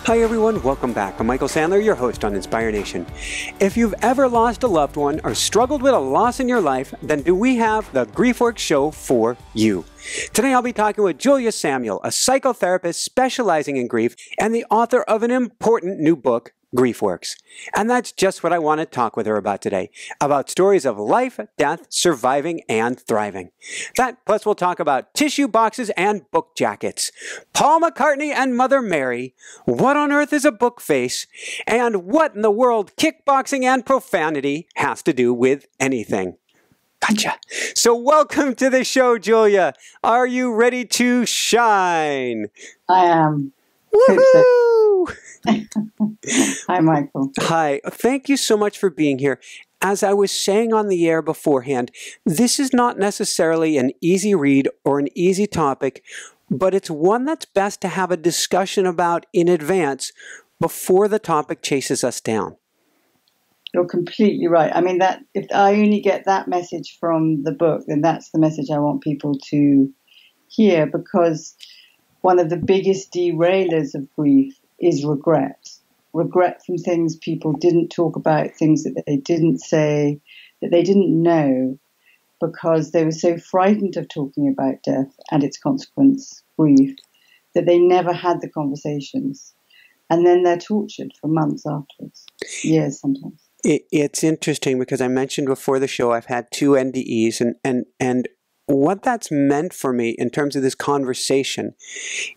Hi everyone, welcome back. I'm Michael Sandler, your host on Inspire Nation. If you've ever lost a loved one or struggled with a loss in your life, then do we have the GriefWorks show for you. Today I'll be talking with Julia Samuel, a psychotherapist specializing in grief and the author of an important new book, GriefWorks. And that's just what I want to talk with her about today, about stories of life, death, surviving, and thriving. That plus we'll talk about tissue boxes and book jackets, Paul McCartney and Mother Mary, what on earth is a book face, and what in the world kickboxing and profanity has to do with anything. Gotcha. So welcome to the show, Julia. Are you ready to shine? I am. Woohoo! Hi, Michael. Hi. Thank you so much for being here. As I was saying on the air beforehand, this is not necessarily an easy read or an easy topic, but it's one that's best to have a discussion about in advance before the topic chases us down. You're completely right. I mean, that if I only get that message from the book, then that's the message I want people to hear, because one of the biggest derailers of grief is regret. Regret from things people didn't talk about, things that they didn't say, that they didn't know, because they were so frightened of talking about death and its consequence, grief, that they never had the conversations. And then they're tortured for months afterwards, years sometimes. It's interesting because I mentioned before the show I've had 2 NDEs, and what that's meant for me in terms of this conversation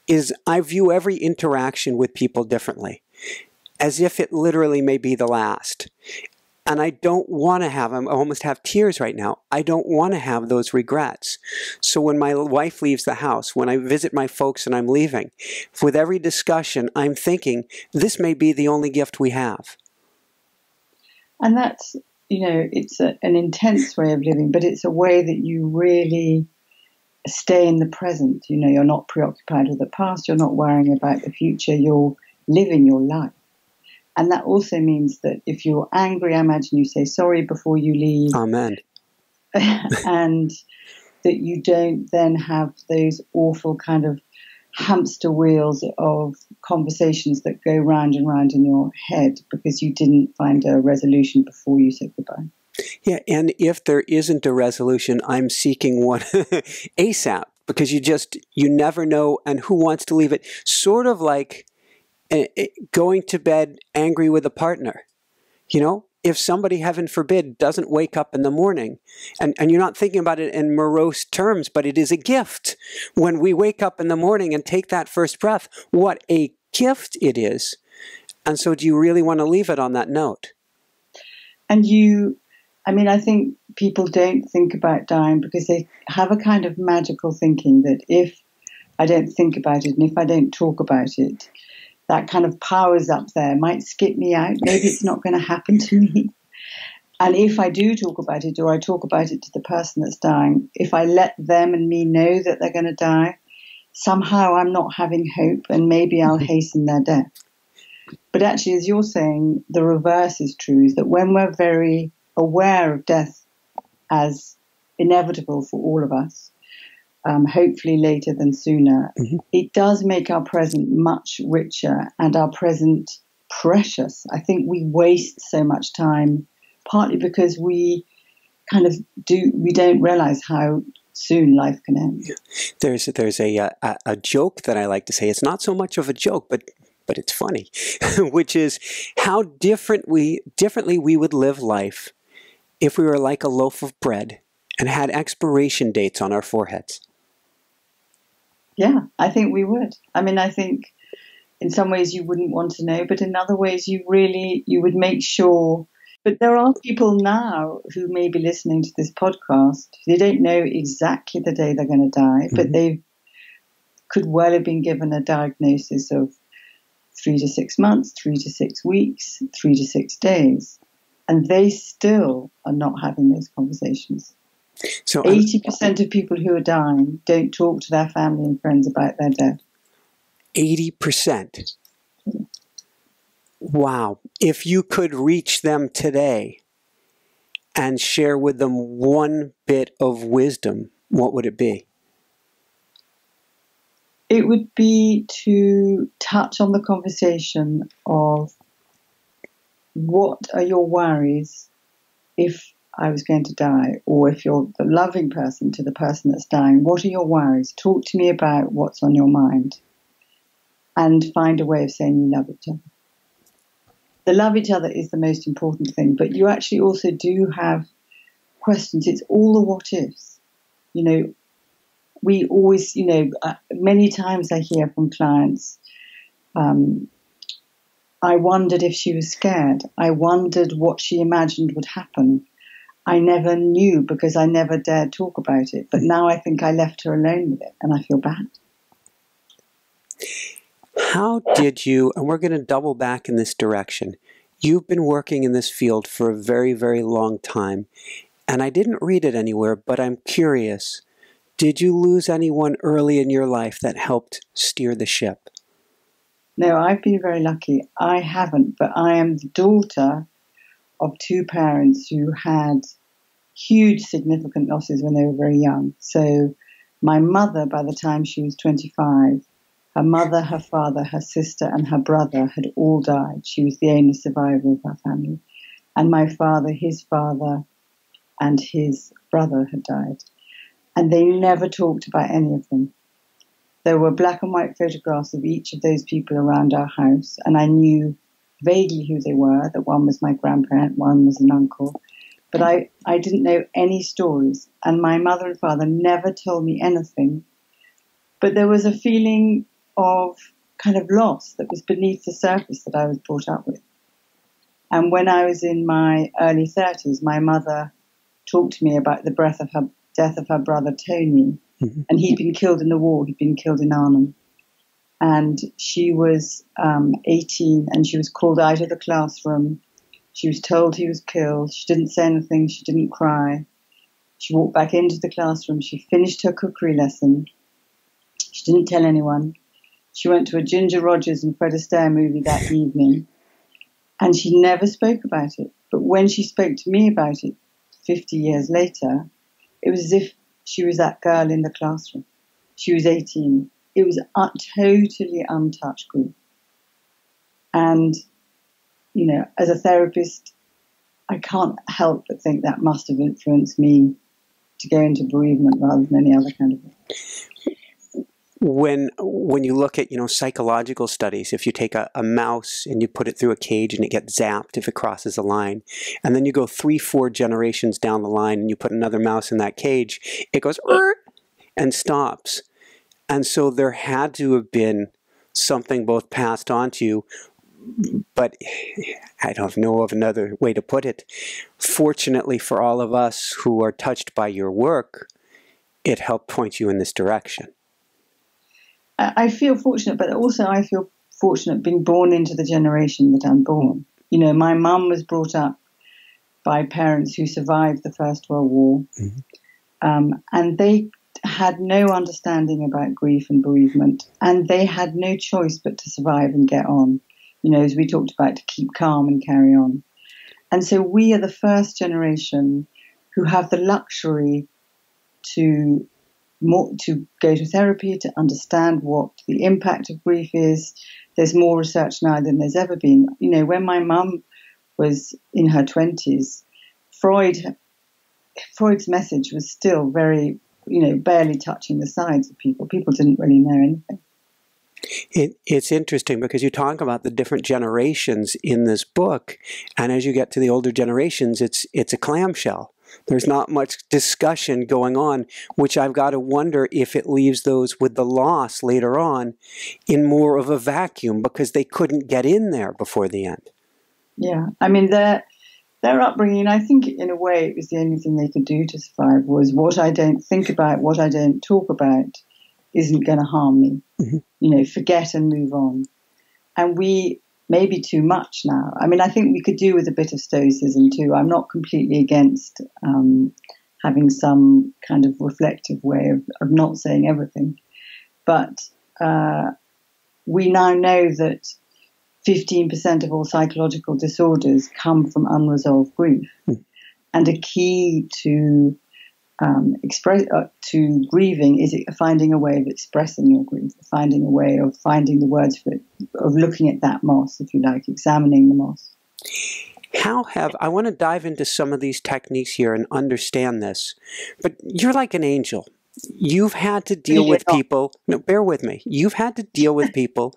is I view every interaction with people differently, as if it literally may be the last. And I don't want to have, I almost have tears right now. I don't want to have those regrets. So when my wife leaves the house, when I visit my folks and I'm leaving, with every discussion, I'm thinking, this may be the only gift we have. And that's, it's an intense way of living, but it's a way that you really stay in the present. You're not preoccupied with the past. You're not worrying about the future. You're living your life. And that also means that if you're angry, I imagine you say sorry before you leave. Amen. And that you don't then have those awful kind of hamster wheels of conversations that go round and round in your head because you didn't find a resolution before you said goodbye. Yeah, and if there isn't a resolution, I'm seeking one ASAP, because you never know, and who wants to leave it? Sort of like going to bed angry with a partner. If somebody, heaven forbid, doesn't wake up in the morning, and you're not thinking about it in morose terms, but it is a gift. When we wake up in the morning and take that first breath, what a gift it is. And so do you really want to leave it on that note? And I think people don't think about dying because they have a kind of magical thinking that if I don't think about it and if I don't talk about it, that kind of powers up there might skip me out. Maybe it's not going to happen to me. And if I do talk about it, or I talk about it to the person that's dying, if I let them and me know that they're going to die, somehow I'm not having hope and maybe I'll hasten their death. But actually, as you're saying, the reverse is true, is that when we're very aware of death as inevitable for all of us, hopefully later than sooner, it does make our present much richer and our present precious. I think we waste so much time, partly because we don't realize how soon life can end. There's a joke that I like to say. It's not so much of a joke, but it's funny, which is how differently we would live life if we were like a loaf of bread and had expiration dates on our foreheads. Yeah, I think we would. I think in some ways you wouldn't want to know, but in other ways you would make sure. But there are people now who may be listening to this podcast. They don't know exactly the day they're going to die, but they could well have been given a diagnosis of 3 to 6 months, 3 to 6 weeks, 3 to 6 days. And they still are not having those conversations. So 80% of people who are dying don't talk to their family and friends about their death. 80%? Wow. If you could reach them today and share with them one bit of wisdom, what would it be? It would be to touch on the conversation of what are your worries if I was going to die, or if you're the loving person to the person that's dying, what are your worries? Talk to me about what's on your mind, and find a way of saying you love each other. The love each other is the most important thing, but you actually also do have questions. It's all the what ifs. You know, we always, many times I hear from clients, I wondered if she was scared. I wondered what she imagined would happen. I never knew because I never dared talk about it. But now I think I left her alone with it, and I feel bad. How did you, and we're going to double back in this direction. You've been working in this field for a very, very long time, and I didn't read it anywhere, but I'm curious. Did you lose anyone early in your life that helped steer the ship? No, I've been very lucky. I haven't, but I am the daughter of two parents who had huge significant losses when they were very young. So my mother, by the time she was 25, her mother, her father, her sister, and her brother had all died. She was the only survivor of our family. And my father, his father, and his brother had died. And they never talked about any of them. There were black and white photographs of each of those people around our house, and I knew vaguely who they were, that one was my grandparent, one was an uncle. But I didn't know any stories, and my mother and father never told me anything. But there was a feeling of kind of loss that was beneath the surface that I was brought up with. And when I was in my early 30s, my mother talked to me about the death of her brother Tony, and he'd been killed in the war. He'd been killed in Arnhem. And she was 18, and she was called out of the classroom. She was told he was killed. She didn't say anything. She didn't cry. She walked back into the classroom. She finished her cookery lesson. She didn't tell anyone. She went to a Ginger Rogers and Fred Astaire movie that evening, and she never spoke about it. But when she spoke to me about it 50 years later, it was as if she was that girl in the classroom. She was 18. It was totally untouched grief. And, as a therapist, I can't help but think that must have influenced me to go into bereavement rather than any other kind of way. When you look at, psychological studies, if you take a mouse and you put it through a cage and it gets zapped if it crosses a line, and then you go 3-4 generations down the line and you put another mouse in that cage, it goes and stops. And so there had to have been something both passed on to you, but I don't know of another way to put it. Fortunately for all of us who are touched by your work, it helped point you in this direction. I feel fortunate, but also I feel fortunate being born into the generation that I'm born. My mum was brought up by parents who survived the First World War, and they had no understanding about grief and bereavement, and they had no choice but to survive and get on, as we talked about, to keep calm and carry on. And so we are the first generation who have the luxury to go to therapy, to understand what the impact of grief is. There's more research now than there's ever been. When my mum was in her 20s, Freud's message was still very, barely touching the sides of people. People didn't really know anything. It's interesting because you talk about the different generations in this book, and as you get to the older generations, it's a clamshell. There's not much discussion going on, which I've got to wonder if it leaves those with the loss later on in more of a vacuum because they couldn't get in there before the end. Yeah, I mean, their upbringing, I think in a way it was the only thing they could do to survive was what I don't think about, what I don't talk about isn't going to harm me. Forget and move on. And we maybe too much now. I mean, I think we could do with a bit of stoicism too. I'm not completely against having some kind of reflective way of not saying everything. But we now know that 15% of all psychological disorders come from unresolved grief. And a key to to grieving is finding a way of expressing your grief, finding a way of finding the words for it, of looking at that moss, if you like, examining the moss. I want to dive into some of these techniques here and understand this, but you're like an angel. You've had to deal with people, no, bear with me. You've had to deal with people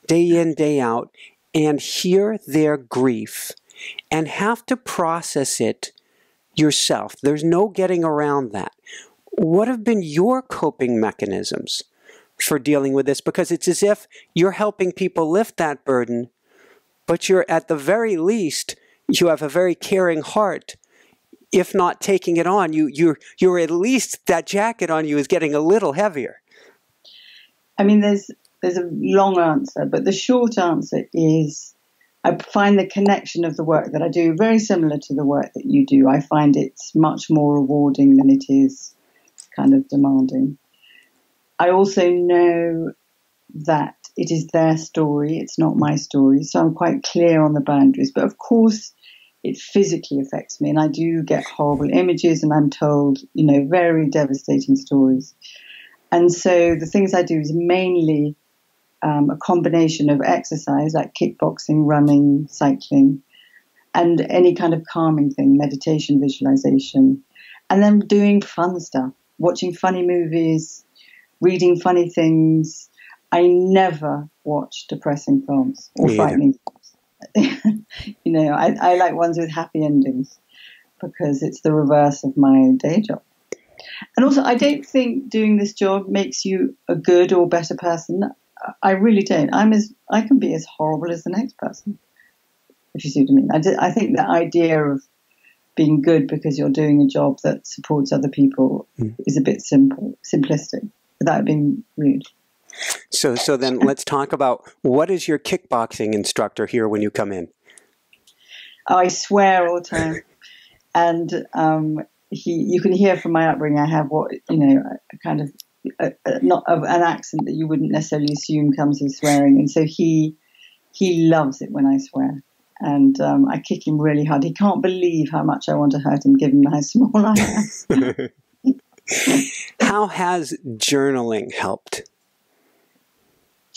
day in, day out, and hear their grief and have to process it yourself. There's no getting around that. What have been your coping mechanisms for dealing with this? Because it's as if you're helping people lift that burden, but you're at the very least, you have a very caring heart. If not taking it on, you're at least, that jacket on you is getting a little heavier. I mean, there's a long answer, but the short answer is I find the connection of the work that I do very similar to the work that you do. I find it's much more rewarding than it is kind of demanding. I also know that it is their story, it's not my story, so I'm quite clear on the boundaries. But of course, it physically affects me, and I do get horrible images, and I'm told, very devastating stories. And so the things I do is mainly a combination of exercise, like kickboxing, running, cycling, and any kind of calming thing, meditation, visualization, and then doing fun stuff, watching funny movies, reading funny things. I never watch depressing films or frightening films. I like ones with happy endings because it's the reverse of my day job. And also, I don't think doing this job makes you a good or better person. I really don't. I can be as horrible as the next person, if you see what I mean. I think the idea of being good because you're doing a job that supports other people is a bit simplistic, without being rude. So then let's talk about, what is your kickboxing instructor here when you come in? Oh, I swear all the time. And you can hear from my upbringing, I have not an accent that you wouldn't necessarily assume comes with swearing. And so he loves it when I swear. And I kick him really hard. He can't believe how much I want to hurt him, given how small I am. How has journaling helped?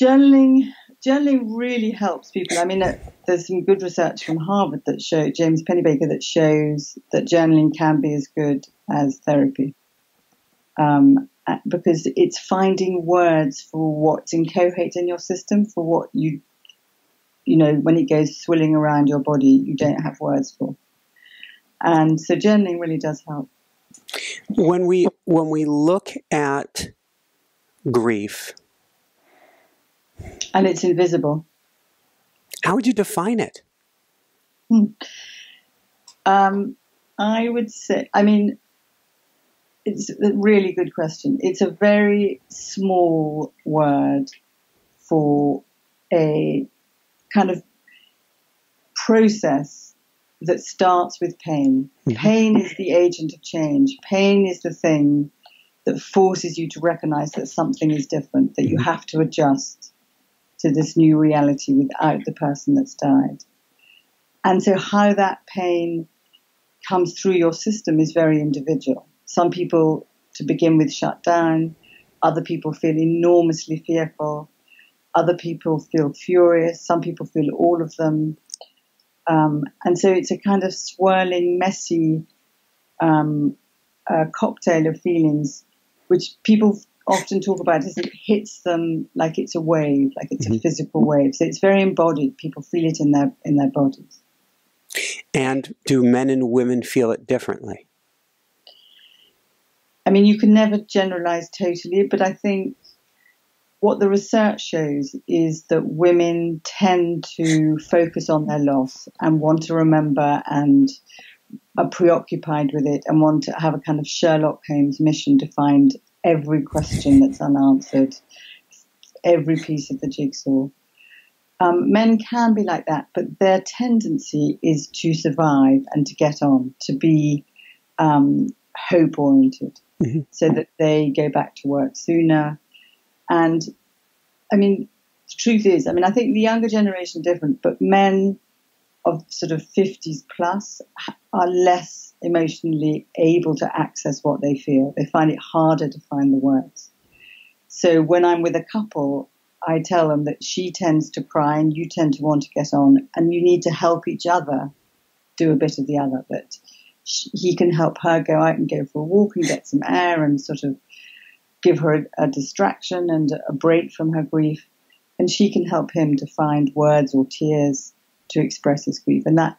Journaling really helps people. I mean, there's some good research from Harvard that James Pennebaker, that shows that journaling can be as good as therapy. Because it's finding words for what's incoherent in your system, for what when it goes swilling around your body, you don't have words for. And so journaling really does help. When we look at grief, and it's invisible, how would you define it? I would say, it's a really good question. It's a very small word for a kind of process that starts with pain. Mm-hmm. Pain is the agent of change. Pain is the thing that forces you to recognize that something is different, that you have to adjust to this new reality without the person that's died. And so how that pain comes through your system is very individual. Some people, to begin with, shut down. Other people feel enormously fearful. Other people feel furious. Some people feel all of them. And so it's a kind of swirling, messy cocktail of feelings, which people often talk about as it hits them like it's a wave, like it's a physical wave. So it's very embodied. People feel it in their bodies. And do men and women feel it differently? I mean, you can never generalize totally, but I think what the research shows is that women tend to focus on their loss and want to remember and are preoccupied with it and want to have a kind of Sherlock Holmes mission to find every question that's unanswered, every piece of the jigsaw. Men can be like that, but their tendency is to survive and to get on, to be hope-oriented, so that they go back to work sooner. And, I mean, the truth is, I think the younger generation are different, but men of sort of 50s plus are less emotionally able to access what they feel. They find it harder to find the words. So when I'm with a couple, I tell them that she tends to cry and you tend to want to get on, and you need to help each other do a bit of the other. That he can help her go out and go for a walk and get some air and sort of give her a distraction and a break from her grief. And she can help him to find words or tears to express his grief. And that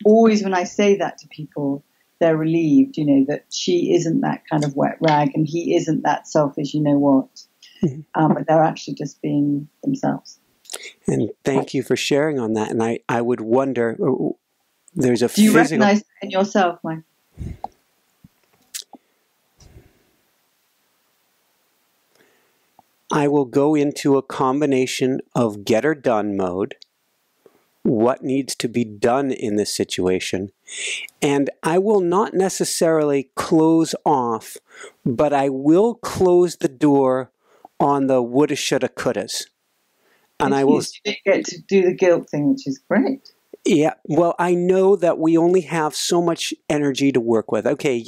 always, when I say that to people, they're relieved, you know, that she isn't that kind of wet rag and he isn't that selfish, you know what. But they're actually just being themselves. And thank you for sharing on that. And I would wonder, there's a Do you recognize it in yourself, Mike? I will go into a combination of get her done mode, what needs to be done in this situation, and I will not necessarily close off, but I will close the door on the woulda, shoulda, couldas. And I will get to do the guilt thing, which is great. Yeah, well, I know that we only have so much energy to work with. Okay,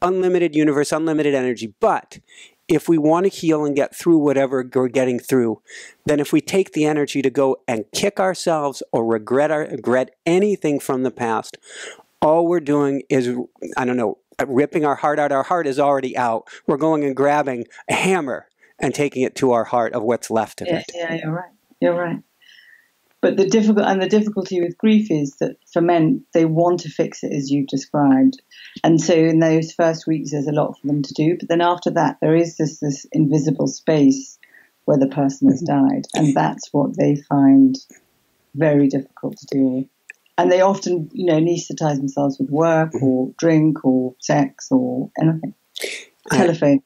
unlimited universe, unlimited energy, but if we want to heal and get through whatever we're getting through, then if we take the energy to go and kick ourselves or regret anything from the past, all we're doing is, I don't know, ripping our heart out. Our heart is already out. We're going and grabbing a hammer and taking it to our heart of what's left of it. Yeah, you're right. You're right. But the difficulty with grief is that for men, they want to fix it as you've described. And so in those first weeks, there's a lot for them to do. But then after that, there is this invisible space where the person has died. And that's what they find very difficult to deal with. And they often, you know, anesthetize themselves with work or drink or sex or anything. Telephones.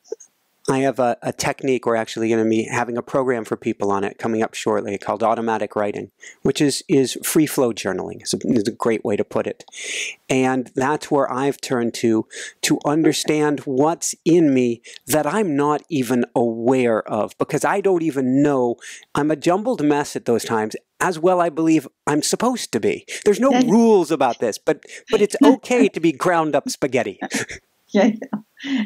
I have a technique. We're actually going to be having a program for people on it coming up shortly called automatic writing, which is free flow journaling. It's a great way to put it. And that's where I've turned to understand what's in me that I'm not even aware of, because I don't even know. I'm a jumbled mess at those times, as well I believe I'm supposed to be. There's no rules about this, but it's okay to be ground up spaghetti. Yeah.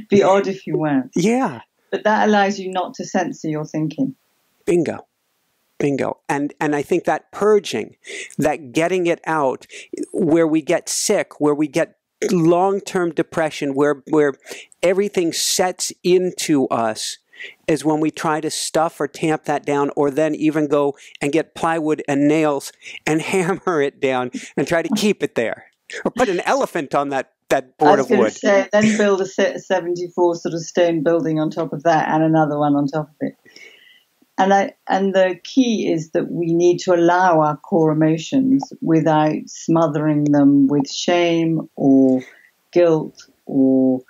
Be odd if you weren't. Yeah. But that allows you not to censor your thinking. Bingo. Bingo. And I think that purging, that getting it out, where we get sick, where we get long-term depression, where everything sets into us, is when we try to stuff or tamp that down, or then even go and get plywood and nails and hammer it down and try to keep it there. Or put an elephant on that board of wood. Say, then build a 74 sort of stone building on top of that and another one on top of it. And the key is that we need to allow our core emotions without smothering them with shame or guilt or,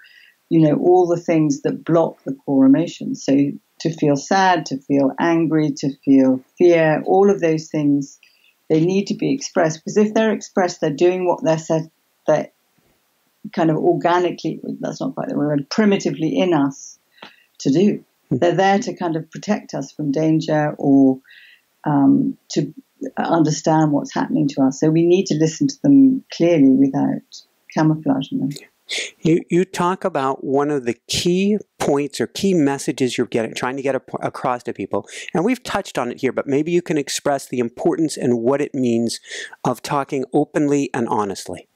you know, all the things that block the core emotions. So to feel sad, to feel angry, to feel fear, all of those things, they need to be expressed, because if they're expressed, they're doing what they're said, that kind of organically, that's not quite the word, primitively in us to do. They're there to kind of protect us from danger or to understand what's happening to us. So we need to listen to them clearly without camouflaging them. You talk about one of the key points or key messages you're trying to get across to people, and we've touched on it here, but maybe you can express the importance and what it means of talking openly and honestly.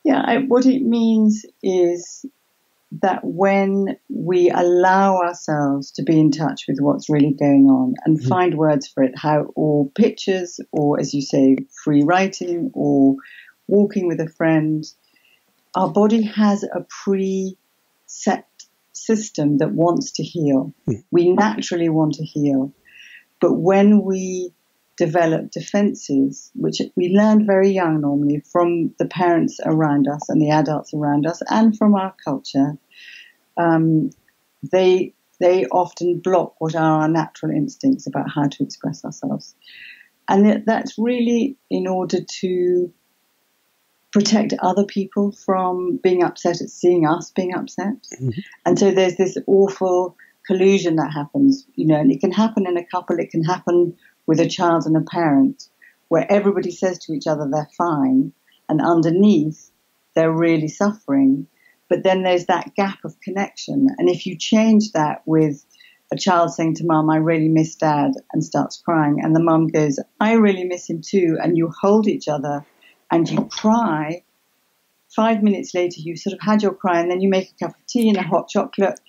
Yeah, what it means is that when we allow ourselves to be in touch with what's really going on and find words for it, or pictures, or as you say, free writing, or walking with a friend, our body has a pre-set system that wants to heal. We naturally want to heal. But when we develop defenses, which we learn very young normally from the parents around us and the adults around us and from our culture, they often block what are our natural instincts about how to express ourselves. And that's really in order to protect other people from being upset at seeing us being upset. And so there's this awful collusion that happens, you know, and it can happen in a couple, it can happen with a child and a parent, where everybody says to each other they're fine, and underneath they're really suffering. But then there's that gap of connection. And if you change that with a child saying to mum, I really miss dad, and starts crying, and the mum goes, I really miss him too, and you hold each other and you cry, 5 minutes later you've sort of had your cry, and then you make a cup of tea and a hot chocolate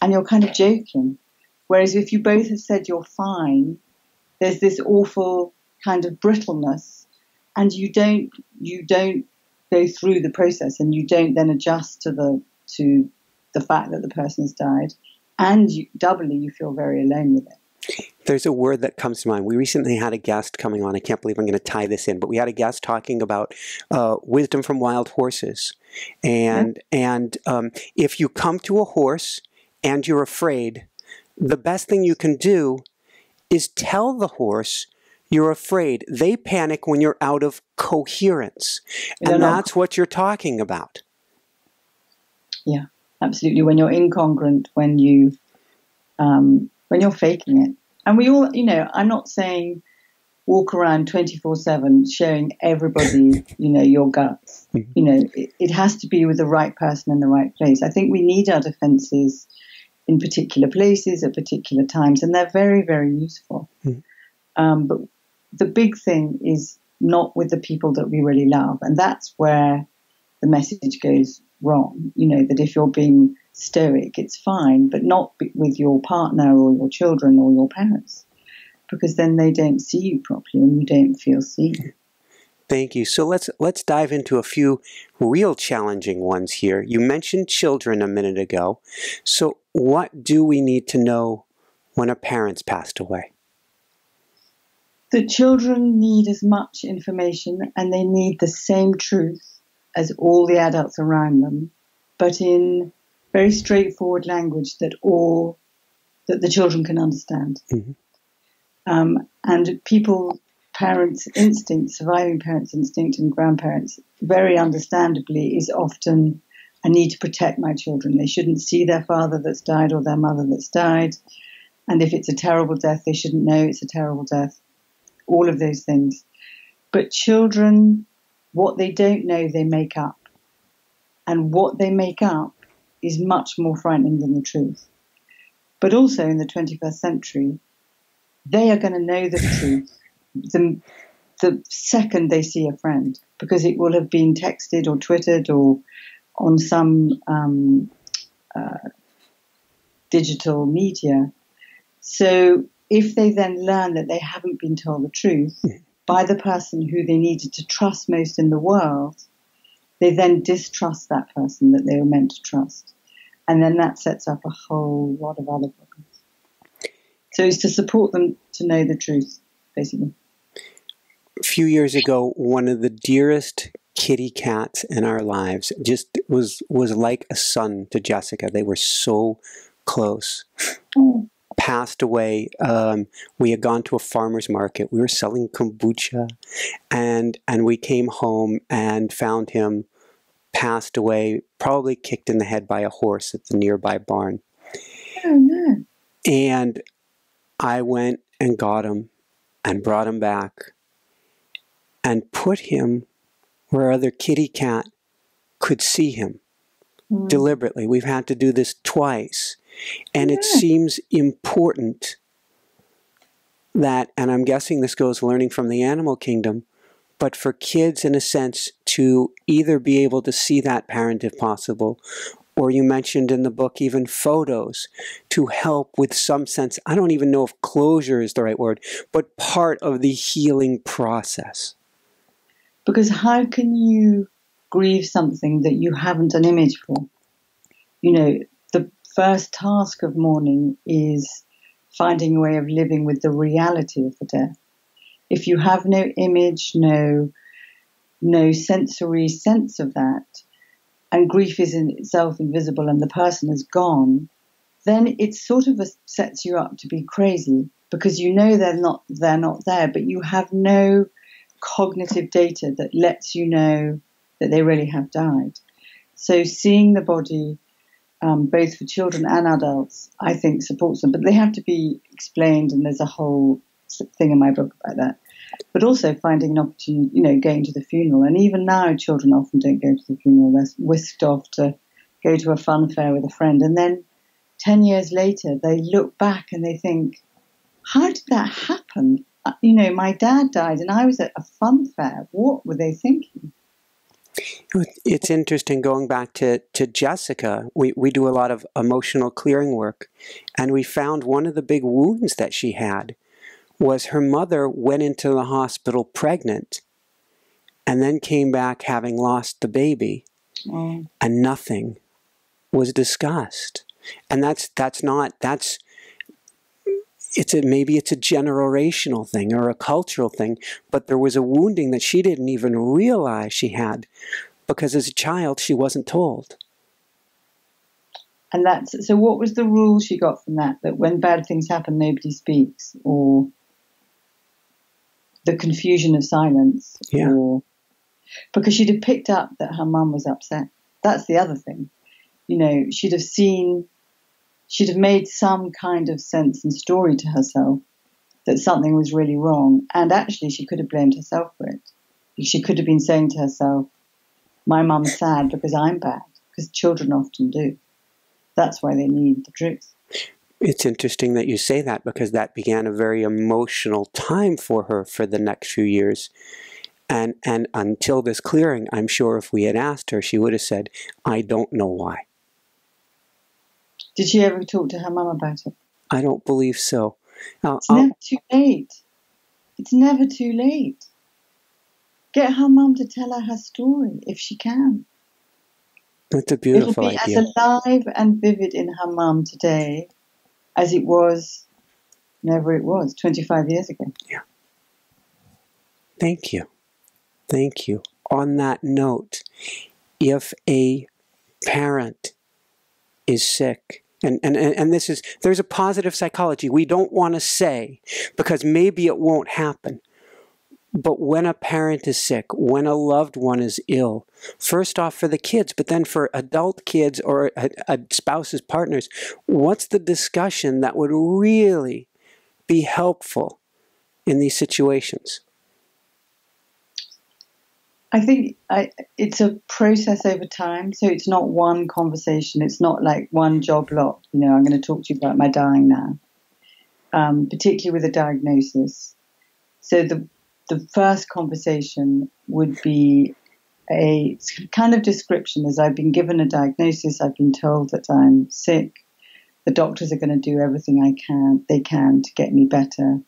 and you're kind of joking. Whereas if you both have said you're fine, there's this awful kind of brittleness, and you don't go through the process, and you don't then adjust to the fact that the person has died, and doubly you feel very alone with it. There's a word that comes to mind. We recently had a guest coming on. I can't believe I'm going to tie this in, but we had a guest talking about wisdom from wild horses, and if you come to a horse and you're afraid, the best thing you can do is tell the horse you're afraid. They panic when you're out of coherence. And that's what you're talking about. Yeah, absolutely. When you're incongruent, when you're faking it. And we all, I'm not saying walk around 24/7 showing everybody, your guts. It has to be with the right person in the right place. I think we need our defenses in particular places at particular times, and they're very, very useful. But the big thing is not with the people that we really love, and that's where the message goes wrong. That if you're being stoic, it's fine, but not with your partner or your children or your parents, because then they don't see you properly and you don't feel seen. Thank you. So let's dive into a few real challenging ones here. You mentioned children a minute ago. So what do we need to know when a parent's passed away? The children need as much information, and they need the same truth as all the adults around them, but in very straightforward language that the children can understand. And parents' instinct, surviving parents' instinct and grandparents, very understandably, is often, I need to protect my children. They shouldn't see their father that's died or their mother that's died. And if it's a terrible death, they shouldn't know it's a terrible death. All of those things. But children, what they don't know, they make up. And what they make up is much more frightening than the truth. But also in the 21st century, they are going to know the truth the second they see a friend, because it will have been texted or twittered or on some digital media. So if they then learn that they haven't been told the truth by the person who they needed to trust most in the world, they then distrust that person that they were meant to trust. And then that sets up a whole lot of other problems. So it's to support them to know the truth, basically. A few years ago, one of the dearest kitty cats in our lives just was like a son to Jessica. They were so close. Passed away. We had gone to a farmer's market. We were selling kombucha, and we came home and found him passed away, probably kicked in the head by a horse at the nearby barn. Oh, no. And I went and got him and brought him back and put him where other kitty cat could see him deliberately. We've had to do this twice. And it seems important that, and I'm guessing this goes learning from the animal kingdom, but for kids, in a sense, to either be able to see that parent if possible, or you mentioned in the book even photos, to help with some sense, I don't even know if closure is the right word, but part of the healing process. Because how can you grieve something that you haven't an image for? The first task of mourning is finding a way of living with the reality of the death. If you have no image, no sensory sense of that, and grief is in itself invisible and the person is gone, then it sort of sets you up to be crazy, because they're not there, but you have no cognitive data that lets you know that they really have died. So seeing the body, both for children and adults, I think supports them, but they have to be explained, and there's a whole thing in my book about that. but also finding an opportunity, going to the funeral. And even now, children often don't go to the funeral. They're whisked off to go to a fun fair with a friend. And then 10 years later, they look back and they think, how did that happen? My dad died and I was at a fun fair. What were they thinking? It's interesting going back to Jessica. We do a lot of emotional clearing work, and we found one of the big wounds that she had was her mother went into the hospital pregnant and then came back having lost the baby, and nothing was discussed. And maybe it's a generational thing or a cultural thing, but there was a wounding that she didn't even realize she had because as a child she wasn't told. And so what was the rule she got from that when bad things happen nobody speaks, or the confusion of silence? Yeah. Or because she'd have picked up that her mum was upset. That's the other thing. She'd have made some kind of sense and story to herself that something was really wrong. And actually, she could have blamed herself for it. She could have been saying to herself, my mum's sad because I'm bad, because children often do. That's why they need the truth. It's interesting that you say that, because that began a very emotional time for her for the next few years. And until this clearing, I'm sure if we had asked her, she would have said, I don't know why. Did she ever talk to her mum about it? I don't believe so. It's never too late. It's never too late. Get her mum to tell her story if she can. That's a beautiful idea. It'll be as alive and vivid in her mum today as it was, whenever it was, 25 years ago. Yeah. Thank you. Thank you. On that note, if a parent is sick, and there's a positive psychology we don't want to say because maybe it won't happen. But when a parent is sick, when a loved one is ill, first off for the kids, but then for adult kids or a spouse's partners, what's the discussion that would really be helpful in these situations? I think it's a process over time. So it's not one conversation. It's not like one job lot. I'm going to talk to you about my dying now, particularly with a diagnosis. So the first conversation would be a kind of description. As I've been given a diagnosis, I've been told that I'm sick. The doctors are going to do everything they can to get me better.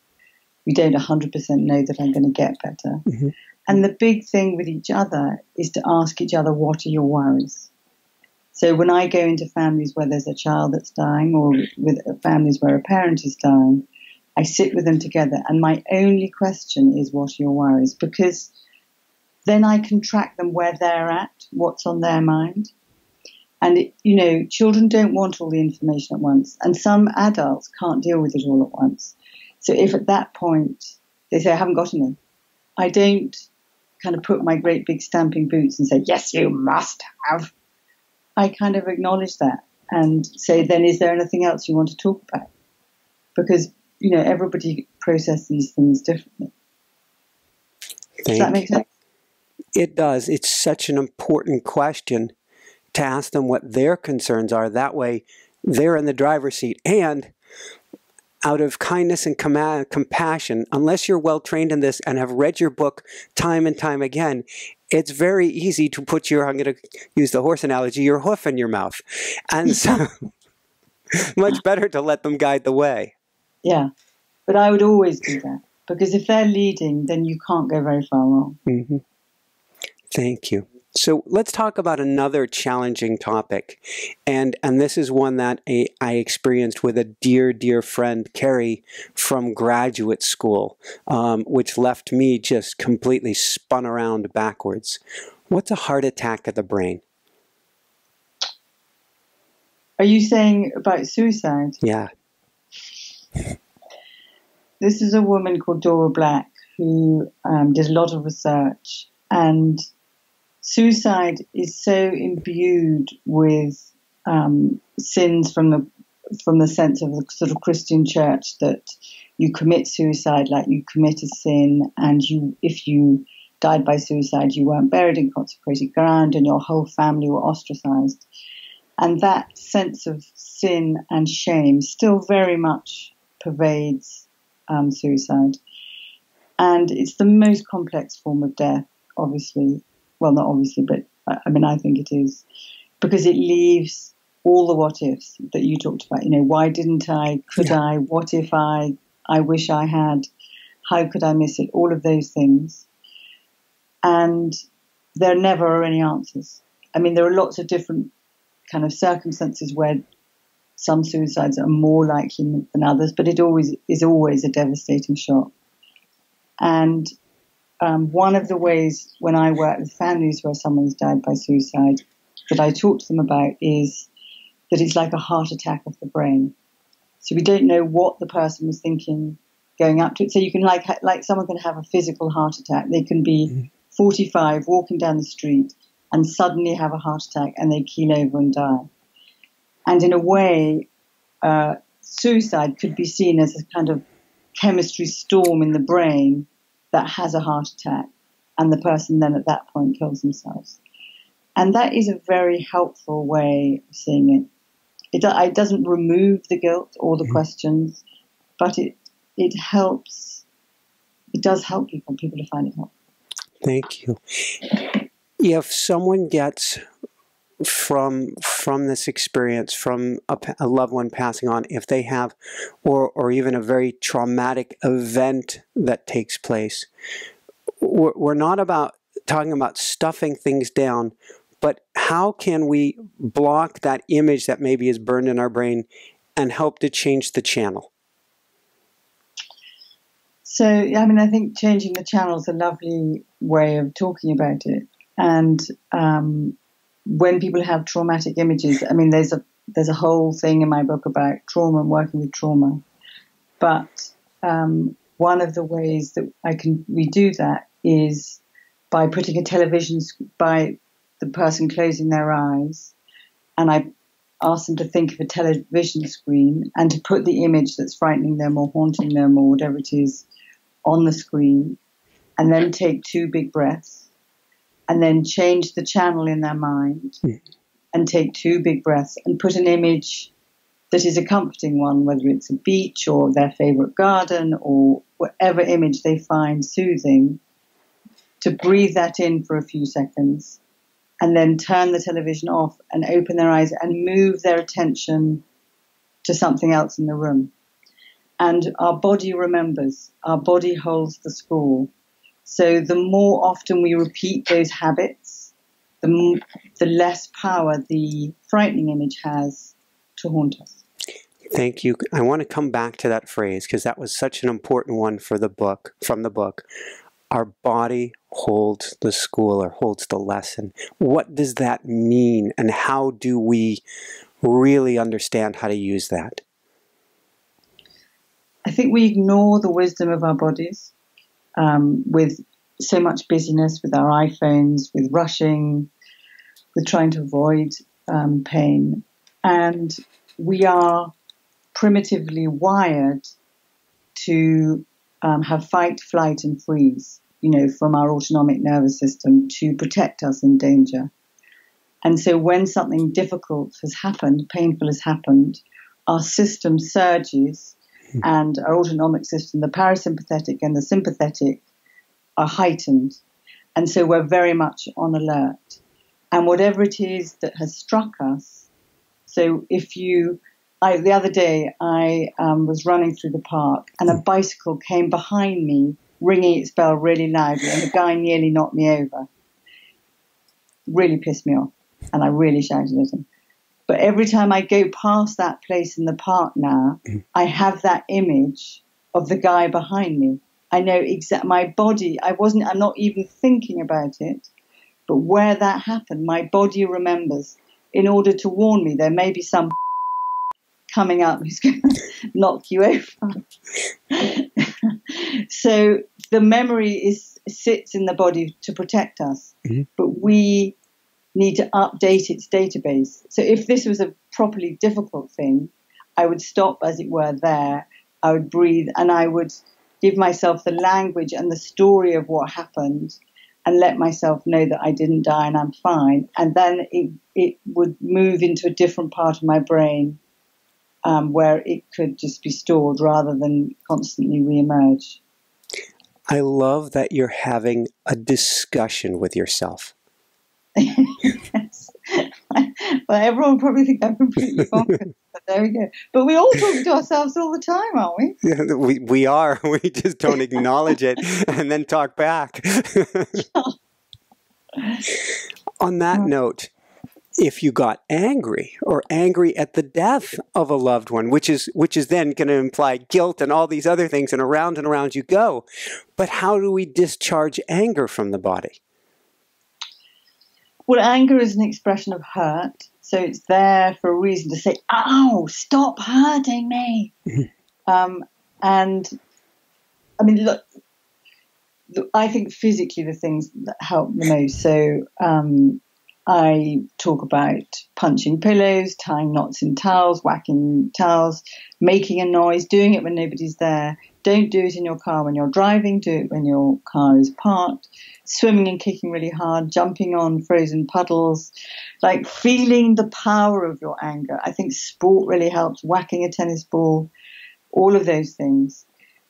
We don't 100% know that I'm going to get better. Mm-hmm. And the big thing with each other is to ask each other, what are your worries? So when I go into families where there's a child that's dying, or with families where a parent is dying, I sit with them together, and my only question is, what are your worries? Because then I can track them where they're at, what's on their mind. And, children don't want all the information at once, and some adults can't deal with it all at once. So if at that point they say, I haven't got any, I don't kind of put my great big stamping boots and say, yes, you must have. I kind of acknowledge that and say, then is there anything else you want to talk about? Because everybody processes these things differently. Does that make sense? It does. It's such an important question to ask them what their concerns are. That way, they're in the driver's seat. And out of kindness and compassion, unless you're well trained in this and have read your book time and time again, it's very easy to put I'm going to use the horse analogy, your hoof in your mouth. And so, much better to let them guide the way. Yeah, but I would always do that, because if they're leading, then you can't go very far wrong. Mm-hmm. Thank you. So let's talk about another challenging topic, and this is one that I experienced with a dear, dear friend, Carrie, from graduate school, which left me just completely spun around backwards. What's a heart attack of the brain? Are you saying about suicide? Yeah. This is a woman called Dora Black who did a lot of research, and suicide is so imbued with sins from the from the sense of the sort of Christian church that you commit suicide like you commit a sin, and if you died by suicide, you weren't buried in consecrated ground, and your whole family were ostracized. And that sense of sin and shame still very much pervades suicide. And it's the most complex form of death, obviously. Well, not obviously, but I mean, I think it is. Because it leaves all the what ifs that you talked about. Why didn't I? Could I? What if I wish I had? How could I miss it? All of those things. And there never are any answers. I mean, there are lots of different kind of circumstances where some suicides are more likely than others, but it is always a devastating shock. And one of the ways when I work with families where someone's died by suicide that I talk to them about is that it's like a heart attack of the brain. So we don't know what the person was thinking going up to it. So you can like someone can have a physical heart attack. They can be 45 walking down the street and suddenly have a heart attack and they keel over and die. And in a way, suicide could be seen as a kind of chemistry storm in the brain that has a heart attack, and the person then at that point kills themselves. And that is a very helpful way of seeing it. It doesn't remove the guilt or the questions, but it helps. It does help people to find it helpful. Thank you. If someone gets from this experience, from a loved one passing on, if they have, or even a very traumatic event that takes place, we're not talking about stuffing things down, but how can we block that image that maybe is burned in our brain and help to change the channel? So, I mean, I think changing the channel is a lovely way of talking about it. And when people have traumatic images, I mean, there's a whole thing in my book about trauma and working with trauma. But one of the ways that we do that is by putting by the person closing their eyes, and I ask them to think of a television screen and to put the image that's frightening them or haunting them or whatever it is on the screen, and then take 2 big breaths. And then change the channel in their mind and take 2 big breaths and put an image that is a comforting one, whether it's a beach or their favorite garden or whatever image they find soothing, to breathe that in for a few seconds and then turn the television off and open their eyes and move their attention to something else in the room. And our body remembers. Our body holds the score. So the more often we repeat those habits, the less power the frightening image has to haunt us. Thank you. I want to come back to that phrase because that was such an important one from the book. Our body holds the school or holds the lesson. What does that mean, and how do we really understand how to use that? I think we ignore the wisdom of our bodies. With so much busyness, with our iPhones, with rushing, with trying to avoid pain. And we are primitively wired to have fight, flight, and freeze, from our autonomic nervous system to protect us in danger. And so when something difficult has happened, painful has happened, our system surges. And our autonomic system, the parasympathetic and the sympathetic, are heightened. And so we're very much on alert. And whatever it is that has struck us, so the other day I was running through the park and a bicycle came behind me, ringing its bell really loudly, and the guy nearly knocked me over. Really pissed me off, and I really shouted at him. But every time I go past that place in the park now, I have that image of the guy behind me. I know my body, I'm not even thinking about it, but where that happened, my body remembers in order to warn me there may be some coming up who's going to knock you over. So the memory sits in the body to protect us, but we need to update its database. So if this was a properly difficult thing, I would stop, as it were, there. I would breathe, and I would give myself the language and the story of what happened, and let myself know that I didn't die and I'm fine. And then it would move into a different part of my brain where it could just be stored rather than constantly reemerge. I love that you're having a discussion with yourself. Yes. Well, everyone probably think I'm completely bonkers, but there we go. But we all talk to ourselves all the time, aren't we? Yeah, we are. We just don't acknowledge it and then talk back. On that note, if you got angry or angry at the death of a loved one, which is then going to imply guilt and all these other things, and around you go. But how do we discharge anger from the body? Well, anger is an expression of hurt, so it's there for a reason to say, "Ow, stop hurting me." And I mean, look, I think physically the things that help the most. So I talk about punching pillows, tying knots in towels, whacking towels, making a noise, doing it when nobody's there. Don't do it in your car when you're driving. Do it when your car is parked. Swimming and kicking really hard, jumping on frozen puddles, like feeling the power of your anger. I think sport really helps, whacking a tennis ball, all of those things.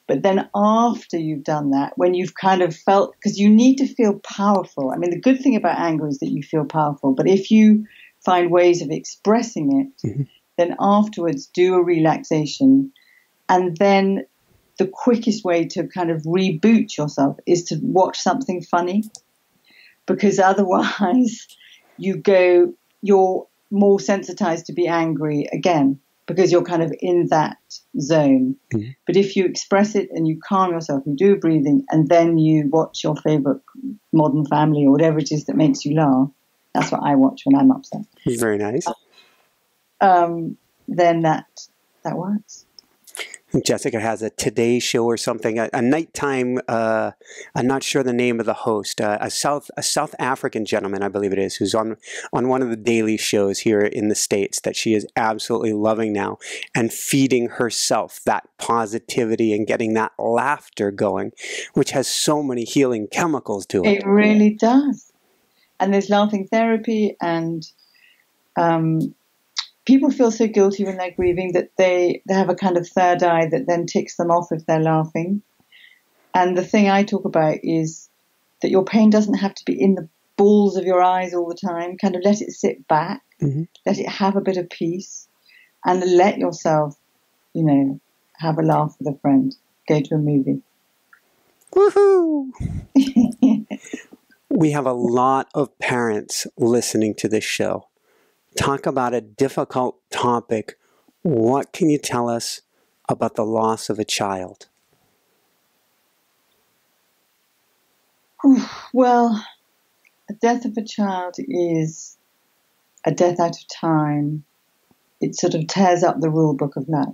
But then after you've done that, when you've kind of felt, because you need to feel powerful. I mean, the good thing about anger is that you feel powerful. But if you find ways of expressing it, then afterwards do a relaxation. And then the quickest way to kind of reboot yourself is to watch something funny. Because otherwise you're more sensitized to be angry again, because you're kind of in that zone. But if you express it and you calm yourself, you do breathing, and then you watch your favorite Modern Family or whatever it is that makes you laugh, that's what I watch when I'm upset. Very nice. Then that works. Jessica has a Today Show or something, a nighttime, I'm not sure the name of the host, a South African gentleman, I believe it is, who's on one of the daily shows here in the States that she is absolutely loving now, and feeding herself that positivity and getting that laughter going, which has so many healing chemicals to it. It really does. And there's laughing therapy, and people feel so guilty when they're grieving that they have a kind of third eye that then ticks them off if they're laughing. And the thing I talk about is that your pain doesn't have to be in the balls of your eyes all the time. Kind of let it sit back, let it have a bit of peace, and let yourself, have a laugh with a friend, go to a movie. Woohoo! We have a lot of parents listening to this show. Talk about a difficult topic. What can you tell us about the loss of a child? Well, the death of a child is a death out of time. It sort of tears up the rule book of life.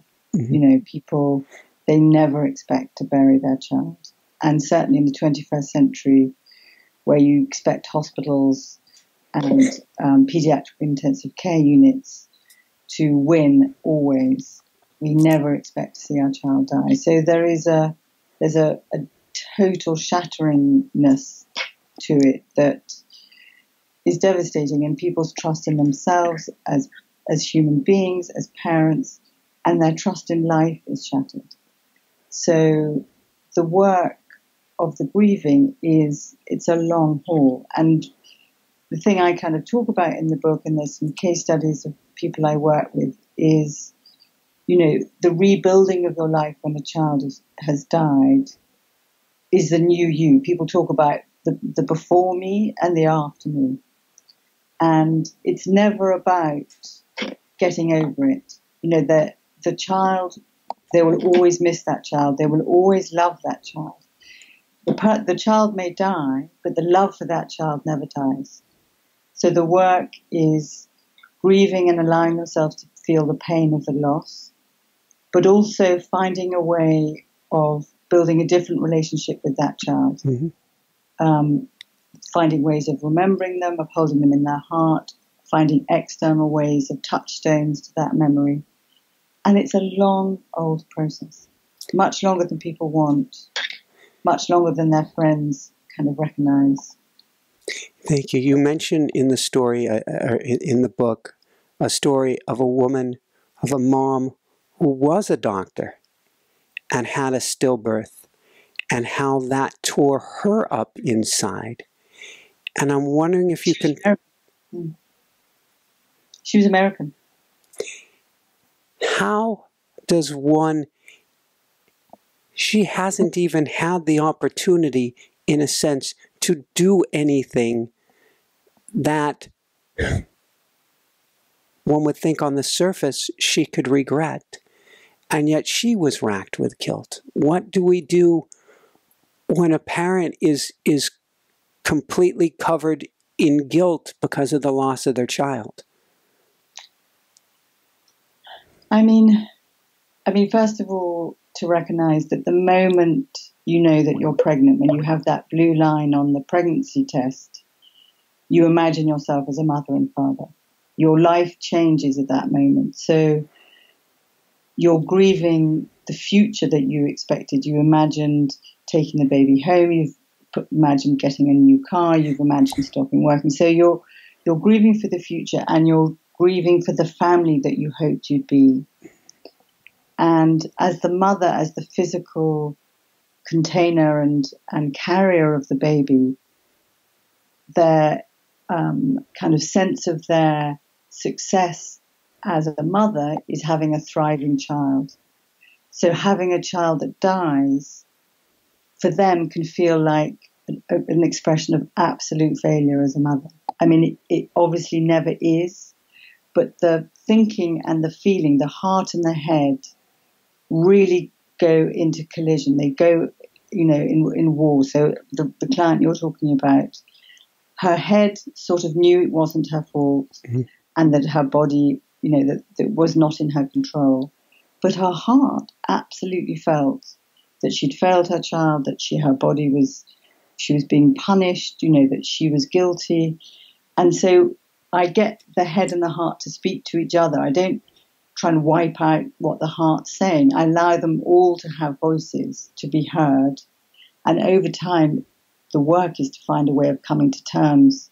People, they never expect to bury their child. And certainly in the 21st century, where you expect hospitals and pediatric intensive care units to win always, we never expect to see our child die. So there's a total shatteringness to it that is devastating, and people's trust in themselves as human beings, as parents, and their trust in life is shattered. So the work of the grieving it's a long haul. And the thing I kind of talk about in the book, and there's some case studies of people I work with, is, the rebuilding of your life when a child has died is the new you. People talk about the before me and the after me. And it's never about getting over it. The child, they will always miss that child. They will always love that child. The child may die, but the love for that child never dies. So the work is grieving and allowing yourself to feel the pain of the loss, but also finding a way of building a different relationship with that child. Finding ways of remembering them, of holding them in their heart, finding external ways of touchstones to that memory. And it's a long, old process, much longer than people want, much longer than their friends kind of recognize. Thank you. You mentioned in the story, in the book, a story of a woman, of a mom who was a doctor and had a stillbirth, and how that tore her up inside. And I'm wondering if you can... She was American. How does one... She hasn't even had the opportunity, in a sense, to do anything that one would think on the surface she could regret. And yet she was racked with guilt. What do we do when a parent is completely covered in guilt because of the loss of their child? I mean, first of all, to recognize that the moment you know that you're pregnant, when you have that blue line on the pregnancy test, you imagine yourself as a mother and father. Your life changes at that moment. So you're grieving the future that you expected. You imagined taking the baby home. You've imagined getting a new car. You've imagined stopping working. So you're grieving for the future, and you're grieving for the family that you hoped you'd be. And as the mother, as the physical container and carrier of the baby, their kind of sense of their success as a mother is having a thriving child. So having a child that dies, for them, can feel like an expression of absolute failure as a mother. I mean, it obviously never is, but the thinking and the feeling, the heart and the head, really go into collision. They go, in war. So the client you're talking about, her head sort of knew it wasn't her fault, mm-hmm. and that her body, that was not in her control. But her heart absolutely felt that she'd failed her child, that she was being punished, that she was guilty. And so I get the head and the heart to speak to each other. I don't try and wipe out what the heart's saying. I allow them all to have voices, to be heard. And over time, the work is to find a way of coming to terms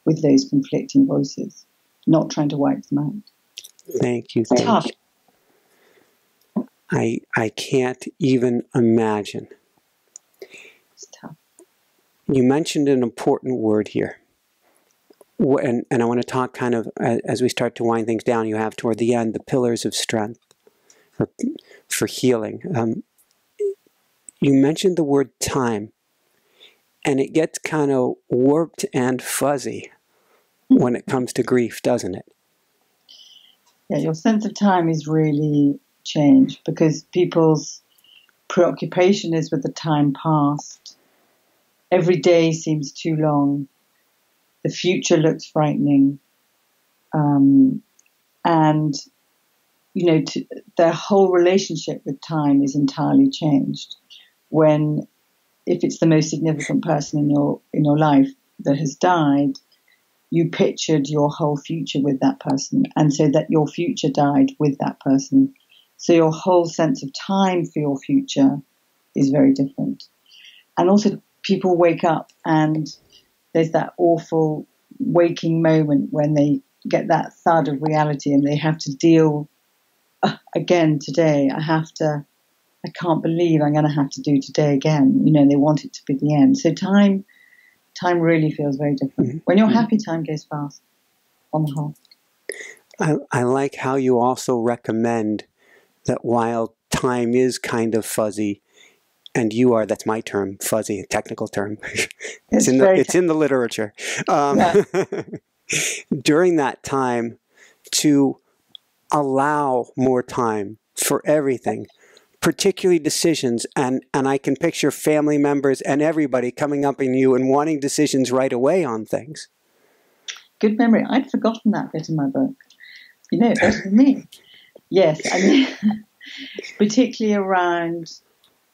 with those conflicting voices, not trying to wipe them out. Thank you. It's tough. I can't even imagine. It's tough. You mentioned an important word here. And I want to talk kind of, as we start to wind things down, you have toward the end, the pillars of strength for healing. You mentioned the word time, and it gets kind of warped and fuzzy when it comes to grief, doesn't it? Yeah, your sense of time is really changed because people's preoccupation is with the time past. Every day seems too long. The future looks frightening. And, their whole relationship with time is entirely changed. If it's the most significant person in your life that has died, you pictured your whole future with that person, and so that your future died with that person. So your whole sense of time for your future is very different. And also people wake up and there's that awful waking moment when they get that thud of reality and they have to deal again today. I can't believe I'm going to have to do today again. They want it to be the end. So time really feels very different. Mm-hmm. When you're happy, time goes fast on the whole. I like how you also recommend that while time is kind of fuzzy, and that's my term, fuzzy, a technical term. It's in the literature. Yeah. During that time, to allow more time for everything, particularly decisions, and I can picture family members and everybody coming up in you and wanting decisions right away on things. Good memory. I'd forgotten that bit in my book. You know it better than me. Yes, particularly around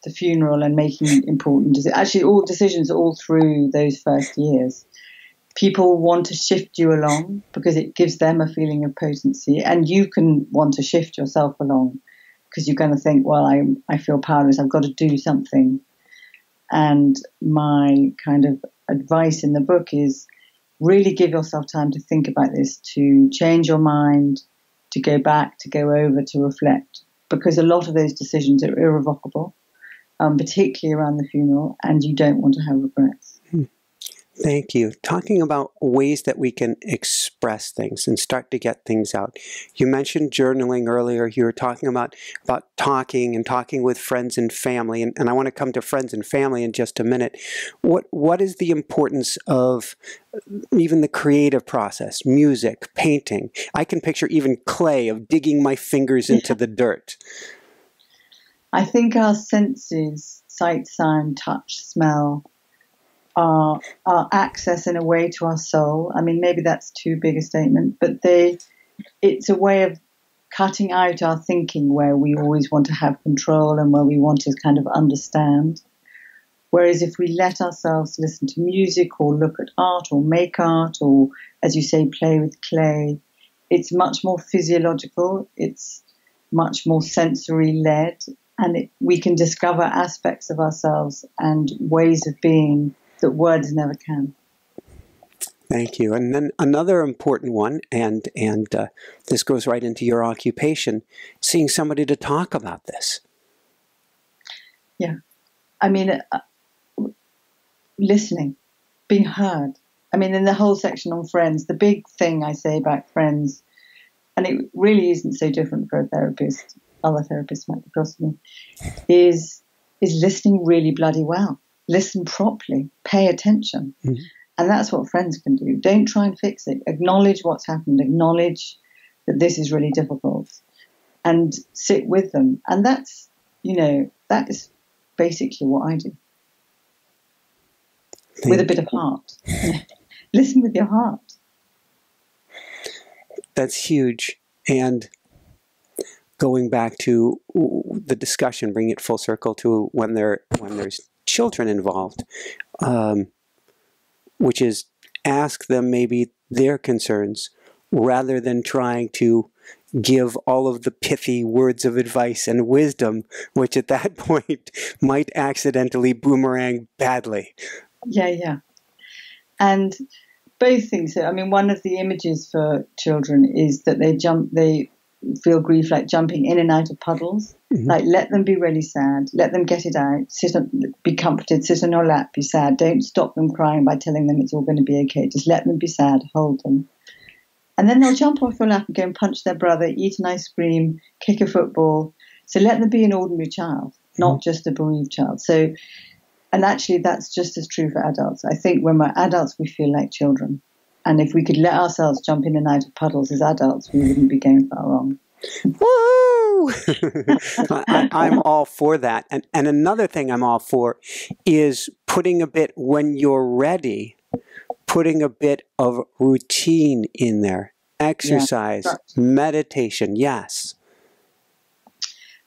the funeral and making important decisions. Actually, all decisions all through those first years. People want to shift you along because it gives them a feeling of potency, and you can want to shift yourself along because you're going to think, well, I feel powerless, I've got to do something. And my kind of advice in the book is really give yourself time to think about this, to change your mind, to go back, to go over, to reflect, because a lot of those decisions are irrevocable, particularly around the funeral, and you don't want to have regrets. Thank you. Talking about ways that we can express things and start to get things out. You mentioned journaling earlier. You were talking about talking and talking with friends and family, and I want to come to friends and family in just a minute. What is the importance of even the creative process, music, painting? I can picture even clay, of digging my fingers into the dirt. I think our senses, sight, sound, touch, smell, our access in a way to our soul. I mean, maybe that's too big a statement, but it's a way of cutting out our thinking where we always want to have control and where we want to kind of understand. Whereas if we let ourselves listen to music or look at art or make art or, as you say, play with clay, it's much more physiological, it's much more sensory-led, and we can discover aspects of ourselves and ways of being that words never can. Thank you. And then another important one, and this goes right into your occupation, seeing somebody to talk about this. Yeah. I mean, listening, being heard. I mean, in the whole section on friends, the big thing I say about friends, and it really isn't so different for a therapist, other therapists might be cross me, is listening really bloody well. Listen properly, pay attention. Mm-hmm. And that's what friends can do. Don't try and fix it. Acknowledge what's happened. Acknowledge that this is really difficult and sit with them. And that's, that is basically what I do. With a bit of heart. Listen with your heart. That's huge. And going back to the discussion, bring it full circle to when there's children involved, which is ask them maybe their concerns rather than trying to give all of the pithy words of advice and wisdom, which at that point might accidentally boomerang badly. Yeah. And both things. I mean, one of the images for children is that they feel grief like jumping in and out of puddles. Mm-hmm. Like, let them be really sad, let them get it out, be comforted, sit on your lap, be sad. Don't stop them crying by telling them it's all going to be okay. Just let them be sad, hold them. And then they'll jump off your lap and go and punch their brother, eat an ice cream, kick a football. So let them be an ordinary child, not just a bereaved child. So, and actually that's just as true for adults. I think when we're adults, we feel like children. And if we could let ourselves jump in and out of puddles as adults, we wouldn't be going far wrong. Woo! I'm all for that. And another thing I'm all for is putting a bit, when you're ready, putting a bit of routine in there. Exercise, meditation, yes.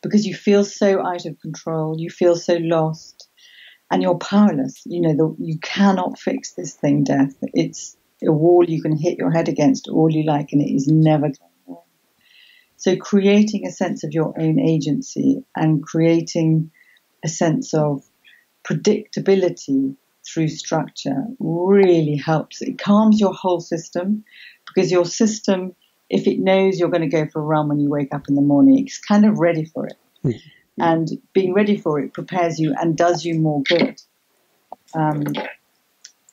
Because you feel so out of control, you feel so lost, and you're powerless. You cannot fix this thing, death. It's a wall you can hit your head against all you like, and it is never going wrong. So creating a sense of your own agency and creating a sense of predictability through structure really helps. It calms your whole system, because your system, if it knows you're going to go for a run when you wake up in the morning, it's kind of ready for it. Mm-hmm. And being ready for it prepares you and does you more good.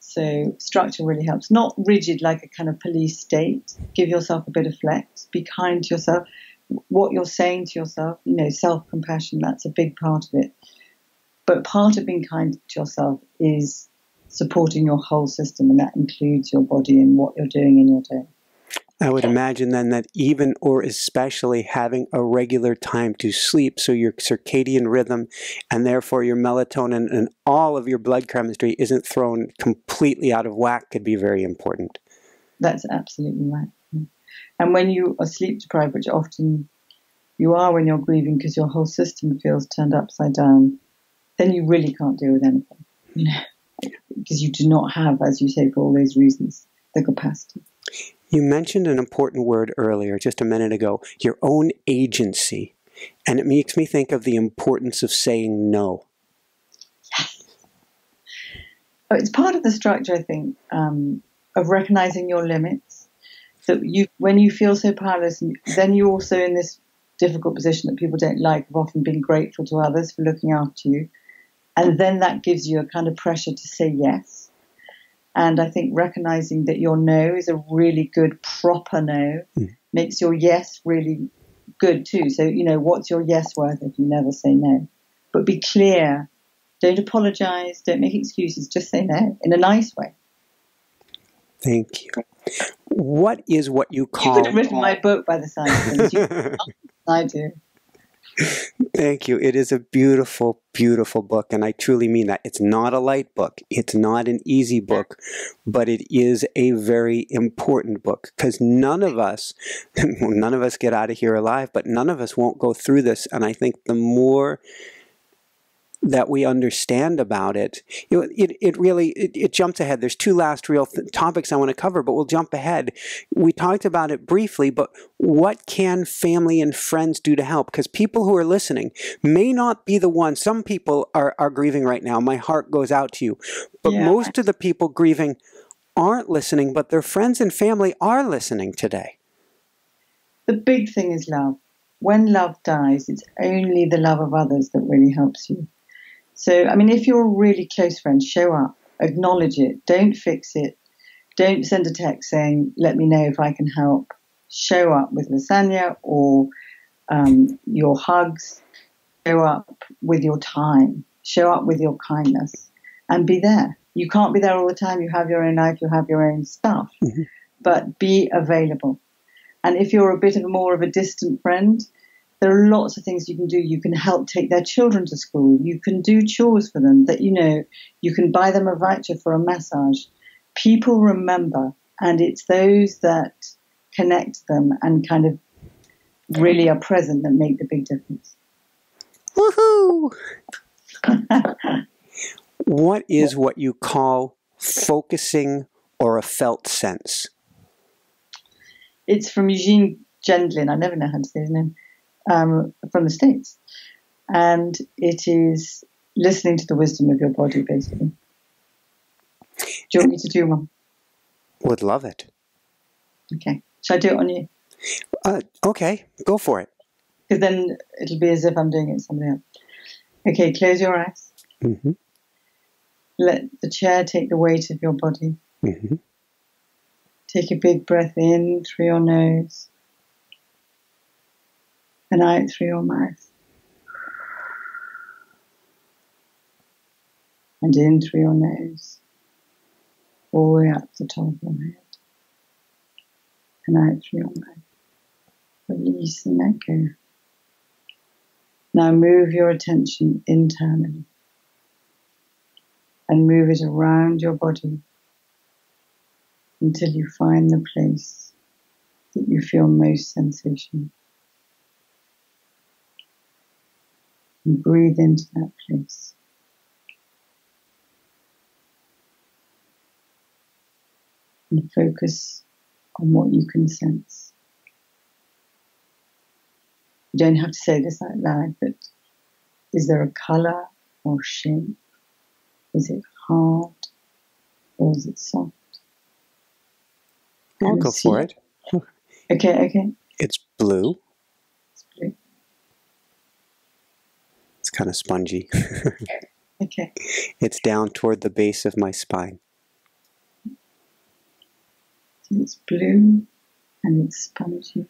So structure really helps. Not rigid like a kind of police state. Give yourself a bit of flex. Be kind to yourself. What you're saying to yourself, self-compassion, that's a big part of it. But part of being kind to yourself is supporting your whole system, and that includes your body and what you're doing in your day. I would imagine then that even or especially having a regular time to sleep, so your circadian rhythm and therefore your melatonin and all of your blood chemistry isn't thrown completely out of whack, could be very important. That's absolutely right. And when you are sleep deprived, which often you are when you're grieving because your whole system feels turned upside down, then you really can't deal with anything, because you do not have, as you say, for all those reasons, the capacity. You mentioned an important word earlier, just a minute ago, your own agency. And it makes me think of the importance of saying no. Yes. Oh, it's part of the structure, I think, of recognizing your limits. So when you feel so powerless, then you're also in this difficult position that people don't like, of often being grateful to others for looking after you. And then that gives you a kind of pressure to say yes. And I think recognizing that your no is a really good, proper no makes your yes really good too. So, what's your yes worth if you never say no? But be clear. Don't apologize. Don't make excuses. Just say no in a nice way. Thank you. What is what you call... You could have written my book by the sound of things. I do. Thank you. It is a beautiful, beautiful book, and I truly mean that. It's not a light book. It's not an easy book, but it is a very important book, because none of us get out of here alive, but none of us won't go through this. And I think the more that we understand about it, it jumps ahead. There's two last real topics I want to cover, but we'll jump ahead. We talked about it briefly, but what can family and friends do to help? Because people who are listening may not be the ones. Some people are grieving right now. My heart goes out to you. But most of the people grieving aren't listening, but their friends and family are listening today. The big thing is love. When love dies, it's only the love of others that really helps you. So, if you're a really close friend, show up, acknowledge it, don't fix it, don't send a text saying, let me know if I can help. Show up with lasagna or your hugs, show up with your time, show up with your kindness, and be there. You can't be there all the time. You have your own life, you have your own stuff, but be available. And if you're a bit more of a distant friend, there are lots of things you can do. You can help take their children to school. You can do chores for them that, you can buy them a voucher for a massage. People remember, and it's those that connect them and kind of really are present that make the big difference. Woohoo! What is what you call focusing or a felt sense? It's from Eugene Gendlin. I never know how to say his name. From the States. And it is listening to the wisdom of your body, basically. Do you want me to do one? Would love it. Okay. Shall I do it on you? Okay, go for it. Because then it'll be as if I'm doing it to somebody else. Okay, close your eyes. Mm-hmm. Let the chair take the weight of your body. Mm-hmm. Take a big breath in through your nose and out through your mouth. And in through your nose, all the way up the top of your head. And out through your mouth. Release and let go. Now move your attention internally. And move it around your body until you find the place that you feel most sensation. And breathe into that place. And focus on what you can sense. You don't have to say this out loud, but is there a colour or shape? Is it hard or is it soft? I'll go for it. Okay. It's blue. It's blue. It's kind of spongy. Okay. It's down toward the base of my spine. So it's blue and it's spongy.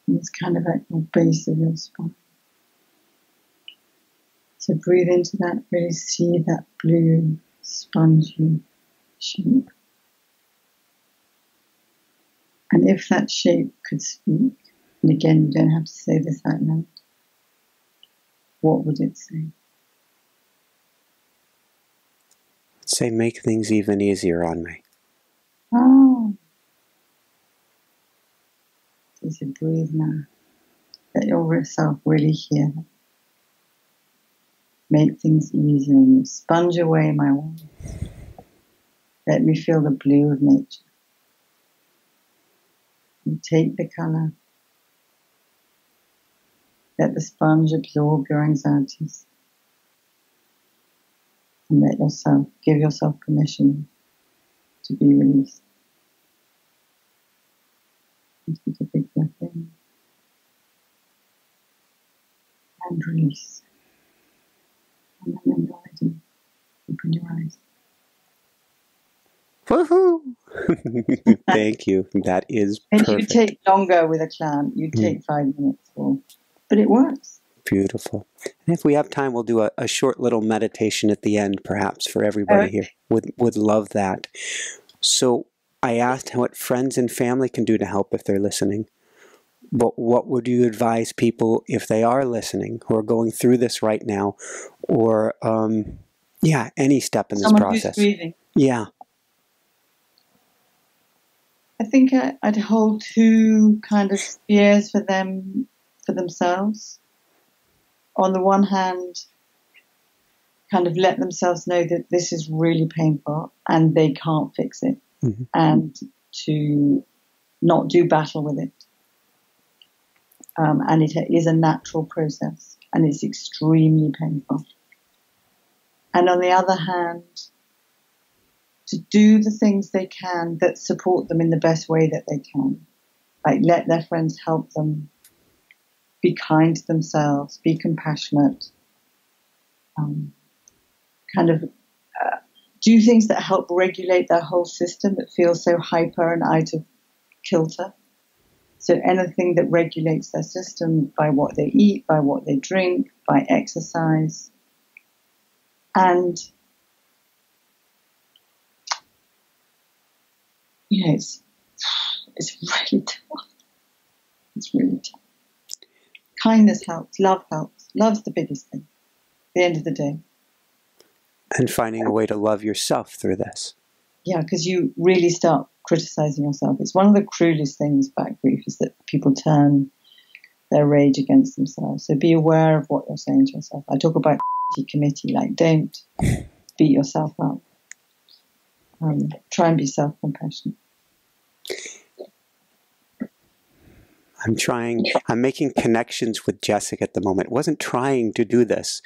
And it's kind of at the base of your spine. So breathe into that, really see that blue, spongy shape. And if that shape could speak, and again, you don't have to say this out loud, what would it say? Say, make things even easier on me. Oh. So breathe now. Let yourself really hear that. Make things easier on you. Sponge away my worries. Let me feel the blue of nature. And take the colour. Let the sponge absorb your anxieties. And give yourself permission to be released. And take a big breath in. And release. And then when you're ready, open your eyes. Woohoo! Thank you. That is perfect. And you take longer with a clown. You take 5 minutes, but it works. Beautiful. And if we have time, we'll do a short little meditation at the end, perhaps, for everybody here. Would love that. So I asked what friends and family can do to help if they're listening. But what would you advise people if they are listening, who are going through this right now, or, any step in this process? Who's grieving. Yeah. I think I'd hold 2 kind of spheres for themselves. On the one hand, kind of let themselves know that this is really painful and they can't fix it, and to not do battle with it. And it is a natural process, and it's extremely painful. And on the other hand, to do the things they can that support them in the best way that they can. Like, let their friends help them. Be kind to themselves. Be compassionate. Do things that help regulate their whole system that feels so hyper and out of kilter. So anything that regulates their system by what they eat, by what they drink, by exercise. And it's really tough. It's really tough. Kindness helps. Love helps. Love's the biggest thing at the end of the day. And finding a way to love yourself through this. Yeah, because you really start criticizing yourself. It's one of the cruelest things about grief is that people turn their rage against themselves. So be aware of what you're saying to yourself. I talk about committee, like, don't beat yourself up. Try and be self-compassionate. I'm making connections with Jessica at the moment. I wasn't trying to do this,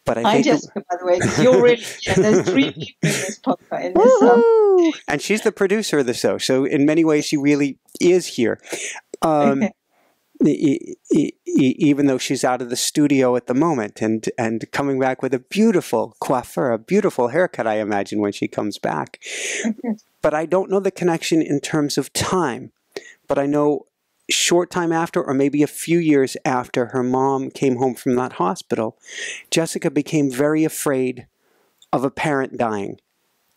but I think... Hi, Jessica, by the way, because you're really... there's 3 people in this podcast. And she's the producer of the show, so in many ways she really is here. Even though she's out of the studio at the moment and coming back with a beautiful coiffure, a beautiful haircut, I imagine, when she comes back. But I don't know the connection in terms of time. But I know short time after, or maybe a few years after her mom came home from that hospital, Jessica became very afraid of a parent dying.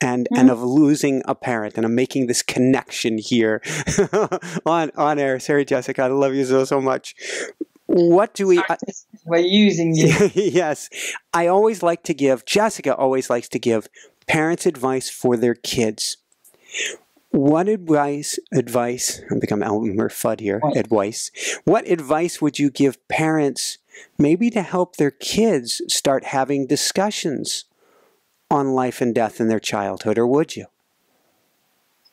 And of losing a parent, and I'm making this connection here on air. Sorry, Jessica, I love you so much. What do we? We're using you. Yes, Jessica always likes to give parents advice for their kids. What advice? I think I'm Elmer Fudd here. Advice. What advice would you give parents, maybe to help their kids start having discussions on life and death in their childhood, or would you?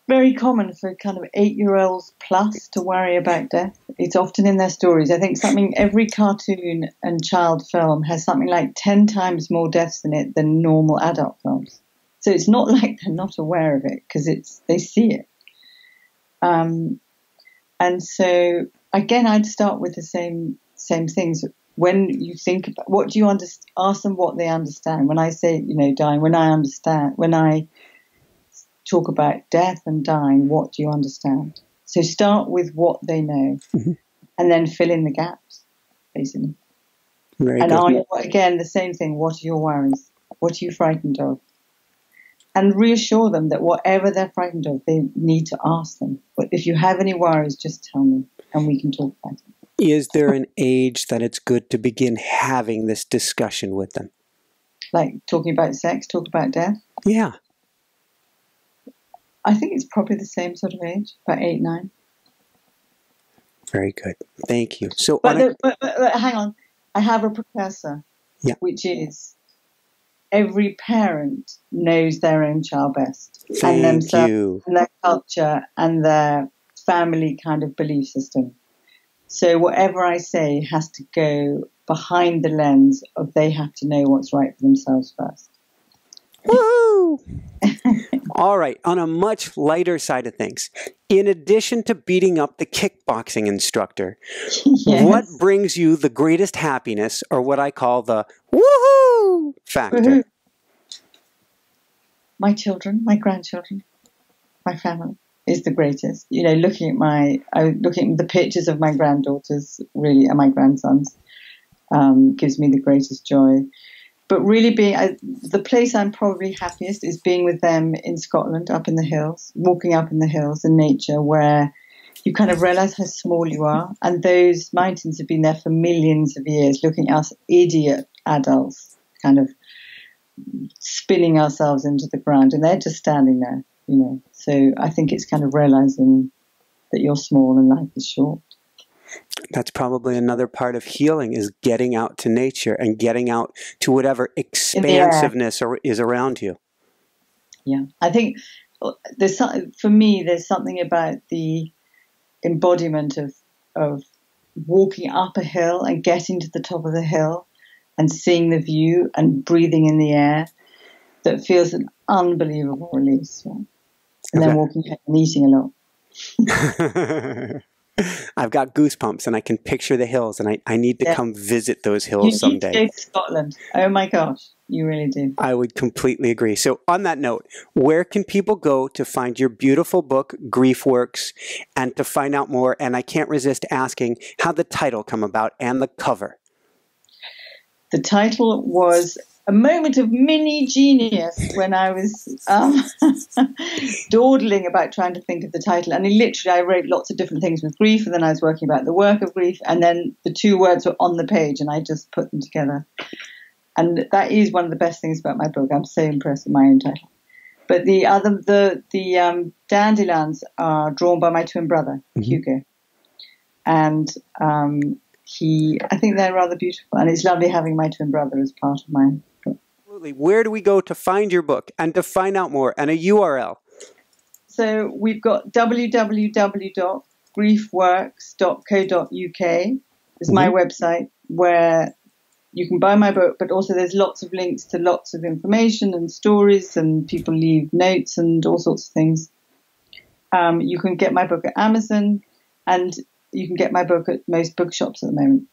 Very common for kind of 8-year-olds plus to worry about death. It's often in their stories. I think every cartoon and child film has something like 10 times more deaths in it than normal adult films. So it's not like they're not aware of it, because they see it. And so again, I'd start with the same things. When you think about what do you understand, ask them what they understand. When I say, dying, when I talk about death and dying, what do you understand? So start with what they know, and then fill in the gaps, basically. Very good. Again, the same thing. What are your worries? What are you frightened of? And reassure them that whatever they're frightened of, they need to ask them. But if you have any worries, just tell me, and we can talk about it. Is there an age that it's good to begin having this discussion with them? Like talking about sex, talk about death? Yeah. I think it's probably the same sort of age, about 8, 9. Very good. Thank you. So, but hang on. I have a precursor, which is every parent knows their own child best, and Thank themselves, you. and their culture, and their family kind of belief system. So whatever I say has to go behind the lens of they have to know what's right for themselves first. Woo! All right, on a much lighter side of things, in addition to beating up the kickboxing instructor, Yes. what brings you the greatest happiness, or what I call the woohoo factor? Woohoo. My children, my grandchildren, my family is the greatest. You know, looking at the pictures of my granddaughters, really, and my grandsons, gives me the greatest joy. But really the place I'm probably happiest is being with them in Scotland, up in the hills, walking up in the hills in nature, where you kind of realize how small you are. And those mountains have been there for millions of years, looking at us idiot adults, kind of spinning ourselves into the ground. And they're just standing there, you know. So I think it's kind of realizing that you're small and life is short. That's probably another part of healing, is getting out to nature and getting out to whatever expansiveness is around you. Yeah, I think for me, there's something about the embodiment of walking up a hill and getting to the top of the hill and seeing the view and breathing in the air that feels an unbelievable release. Right? And then walking home and eating a lot. I've got goosebumps, and I can picture the hills, and I need to come visit those hills someday. You need to go to Scotland. Oh my gosh, you really do. I would completely agree. So on that note, where can people go to find your beautiful book, Grief Works, and to find out more? And I can't resist asking how the title come about and the cover. The title was a moment of mini genius when I was dawdling about trying to think of the title. And I wrote lots of different things with grief, and then I was working about the work of grief, and then the two words were on the page, and I just put them together. And that is one of the best things about my book. I'm so impressed with my own title. But the dandelions are drawn by my twin brother, Hugo. And I think they're rather beautiful, and it's lovely having my twin brother as part of my book. Absolutely. Where do we go to find your book and to find out more, and a URL? So we've got www.griefworks.co.uk is my website, where you can buy my book, but also there's lots of links to lots of information and stories, and people leave notes and all sorts of things. You can get my book at Amazon, and you can get my book at most bookshops at the moment.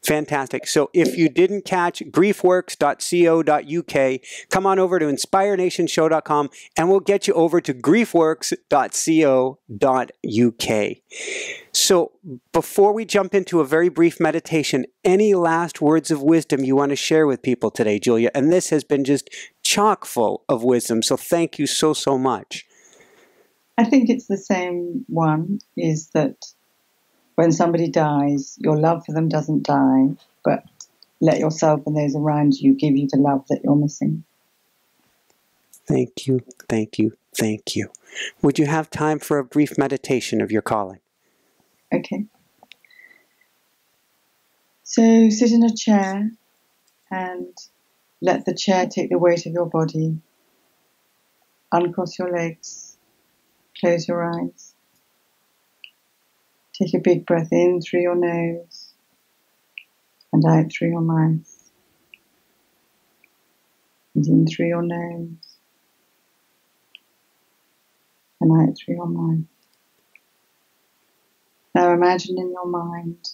Fantastic. So if you didn't catch griefworks.co.uk, come on over to inspirenationshow.com and we'll get you over to griefworks.co.uk. So before we jump into a very brief meditation, any last words of wisdom you want to share with people today, Julia? And this has been just chock full of wisdom. So thank you so, so much. I think it's the same one, is that when somebody dies, your love for them doesn't die, but let yourself and those around you give you the love that you're missing. Thank you, thank you, thank you. Would you have time for a brief meditation of your calling? Okay. So sit in a chair and let the chair take the weight of your body. Uncross your legs. Close your eyes. Take a big breath in through your nose and out through your mouth. And in through your nose and out through your mouth. Now imagine in your mind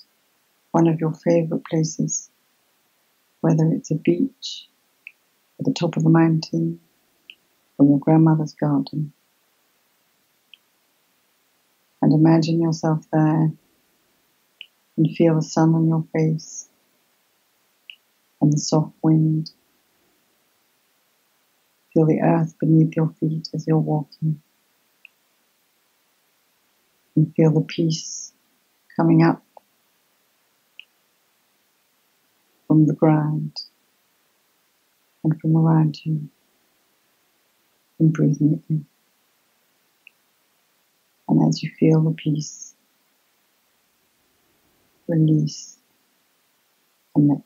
one of your favourite places, whether it's a beach, at the top of a mountain, or your grandmother's garden. And imagine yourself there and feel the sun on your face and the soft wind. Feel the earth beneath your feet as you're walking. And feel the peace coming up from the ground and from around you. And breathing it in. And as you feel the peace, release and let go.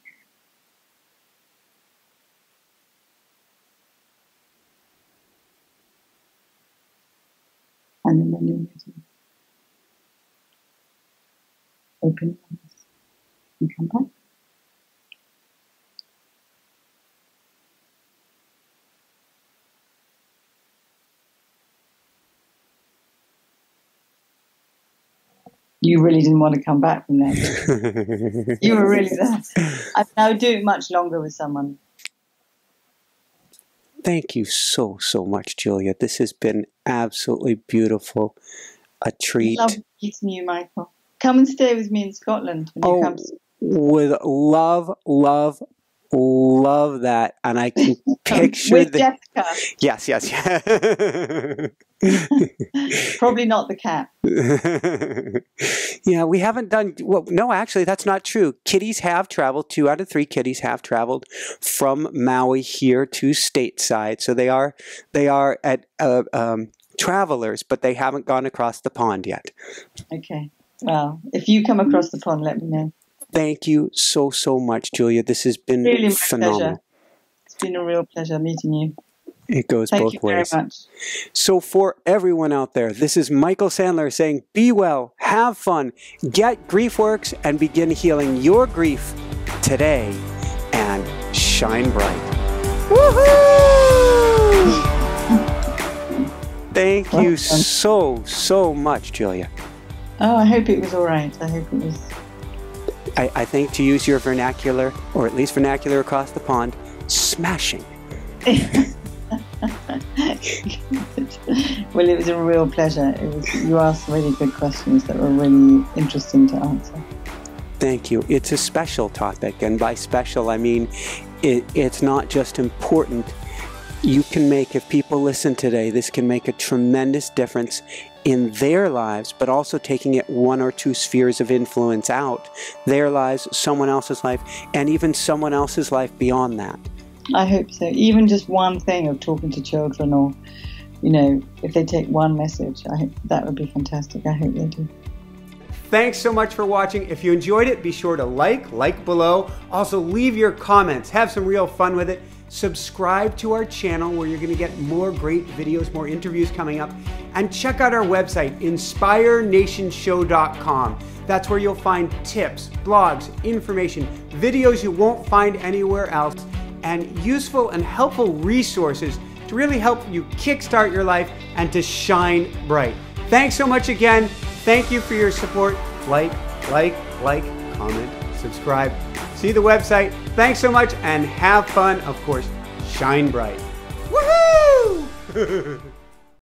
And then when you're ready, open your eyes and come back. You really didn't want to come back from that. You were really there. I would do it much longer with someone. Thank you so, so much, Julia. This has been absolutely beautiful. A treat. Love meeting you, Michael. Come and stay with me in Scotland when you come. Would love, love, love that. And I can picture with Jessica. Yes. Probably not the cat. Yeah, we haven't done, well, no, actually, that's not true. Kitties have traveled, 2 out of 3 kitties have traveled from Maui here to stateside. So they are at travelers, but they haven't gone across the pond yet. Okay. Well, if you come across the pond, let me know. Thank you so, so much, Julia. This has been really phenomenal. Pleasure. It's been a real pleasure meeting you. It goes both ways. Thank you very much. So for everyone out there, this is Michael Sandler saying, be well, have fun, get GriefWorks, and begin healing your grief today, and shine bright. Woohoo! Thank you so, so much, Julia. Oh, I hope it was all right. I hope it was. I think, to use your vernacular, or at least vernacular across the pond, smashing. Well, it was a real pleasure. You asked really good questions that were really interesting to answer. Thank you. It's a special topic, and by special I mean it's not just important. You can make, if people listen today, this can make a tremendous difference in their lives, but also taking it 1 or 2 spheres of influence out, their lives, someone else's life, and even someone else's life beyond that. I hope so. Even just one thing of talking to children, or, you know, if they take one message, that would be fantastic. I hope they do. Thanks so much for watching. If you enjoyed it, be sure to like below. Also, leave your comments. Have some real fun with it. Subscribe to our channel where you're going to get more great videos, more interviews coming up. And check out our website, inspirenationshow.com. That's where you'll find tips, blogs, information, videos you won't find anywhere else, and useful and helpful resources to really help you kickstart your life and to shine bright. Thanks so much again. Thank you for your support. Like, comment, subscribe. See the website. Thanks so much, and have fun. Of course, shine bright. Woohoo!